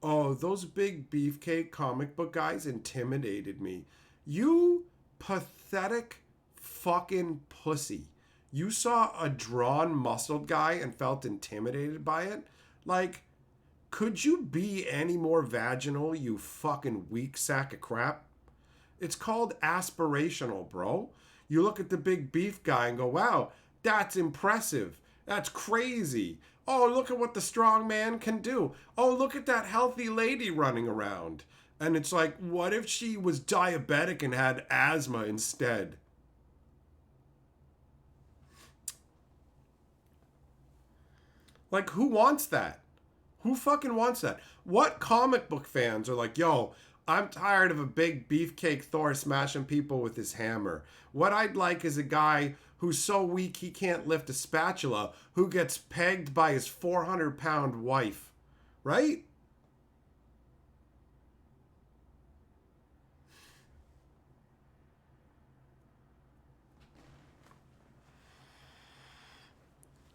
oh, those big beefcake comic book guys intimidated me. You pathetic fucking pussy. You saw a drawn, muscled guy and felt intimidated by it? Like, could you be any more vaginal, you fucking weak sack of crap? It's called aspirational, bro. You look at the big beef guy and go, wow, that's impressive. That's crazy. Oh, look at what the strong man can do. Oh, look at that healthy lady running around. And it's like, what if she was diabetic and had asthma instead? Like, who wants that? Who fucking wants that? What comic book fans are like, yo, I'm tired of a big beefcake Thor smashing people with his hammer. What I'd like is a guy who's so weak he can't lift a spatula, who gets pegged by his 400-pound wife. Right?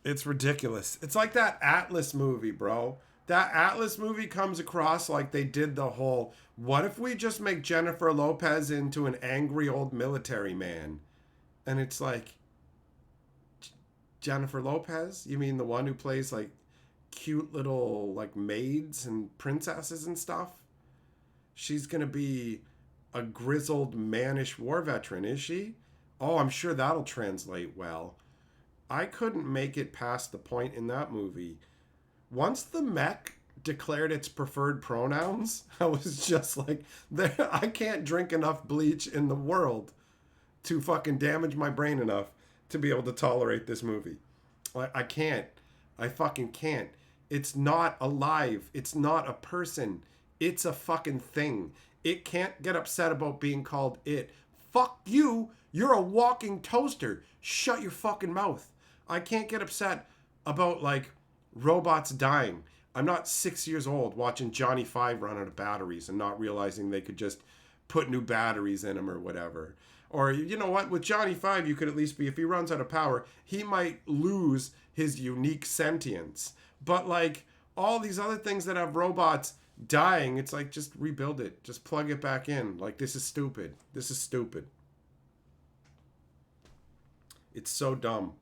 It's ridiculous. It's like that Atlas movie, bro. That Atlas movie comes across like they did the whole, what if we just make Jennifer Lopez into an angry old military man? And it's like, Jennifer Lopez? You mean the one who plays like cute little like maids and princesses and stuff? She's going to be a grizzled mannish war veteran, is she? Oh, I'm sure that'll translate well. I couldn't make it past the point in that movie. Once the mech declared its preferred pronouns, I was just like, I can't drink enough bleach in the world to fucking damage my brain enough to be able to tolerate this movie. I can't. I fucking can't. It's not alive. It's not a person. It's a fucking thing. It can't get upset about being called it. Fuck you. You're a walking toaster. Shut your fucking mouth. I can't get upset about, like, robots dying. I'm not 6 years old watching Johnny 5 run out of batteries and not realizing they could just put new batteries in him or whatever. Or, you know what, with Johnny 5, you could at least be, if he runs out of power, he might lose his unique sentience. But, like, all these other things that have robots dying, it's like, just rebuild it. Just plug it back in. Like, this is stupid. This is stupid. It's so dumb.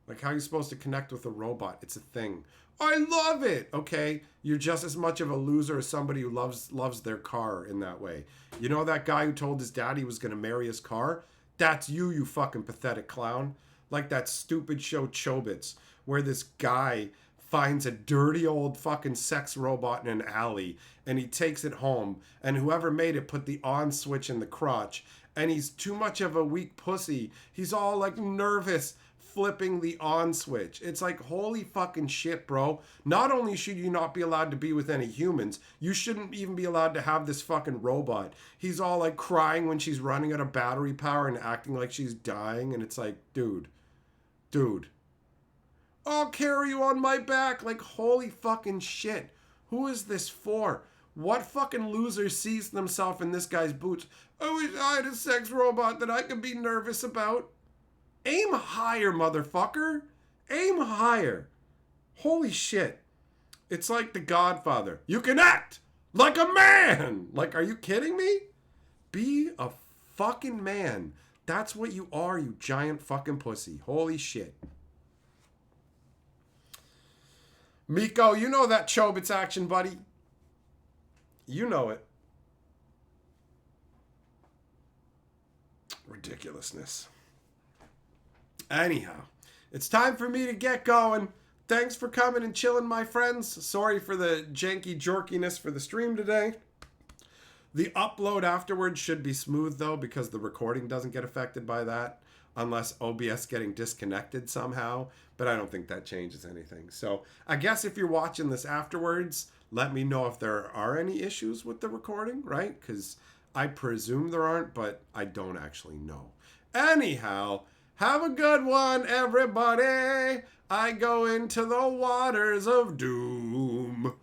Like, how are you supposed to connect with a robot? It's a thing. I love it. Okay, you're just as much of a loser as somebody who loves their car in that way. You know that guy who told his dad he was going to marry his car? That's you, you fucking pathetic clown. Like that stupid show Chobits, where this guy finds a dirty old fucking sex robot in an alley and he takes it home, and whoever made it put the on switch in the crotch, and he's too much of a weak pussy. He's all like nervous flipping the on switch. It's like, holy fucking shit, bro. Not only should you not be allowed to be with any humans, you shouldn't even be allowed to have this fucking robot. He's all like crying when she's running out of battery power and acting like she's dying, and it's like, dude, I'll carry you on my back. Like, holy fucking shit. Who is this for? What fucking loser sees themselves in this guy's boots? I wish I had a sex robot that I could be nervous about. Aim higher, motherfucker. Aim higher. Holy shit. It's like The Godfather. You can act like a man. Like, are you kidding me? Be a fucking man. That's what you are, you giant fucking pussy. Holy shit. Miko, you know that Chobits action, buddy. You know it. Ridiculousness. Anyhow, it's time for me to get going. Thanks for coming and chilling, my friends. Sorry for the janky jorkiness for the stream today. The upload afterwards should be smooth, though, because the recording doesn't get affected by that, unless OBS getting disconnected somehow. But I don't think that changes anything. So I guess if you're watching this afterwards, let me know if there are any issues with the recording, right? Because I presume there aren't, but I don't actually know. Anyhow, have a good one, everybody. I go into the waters of doom.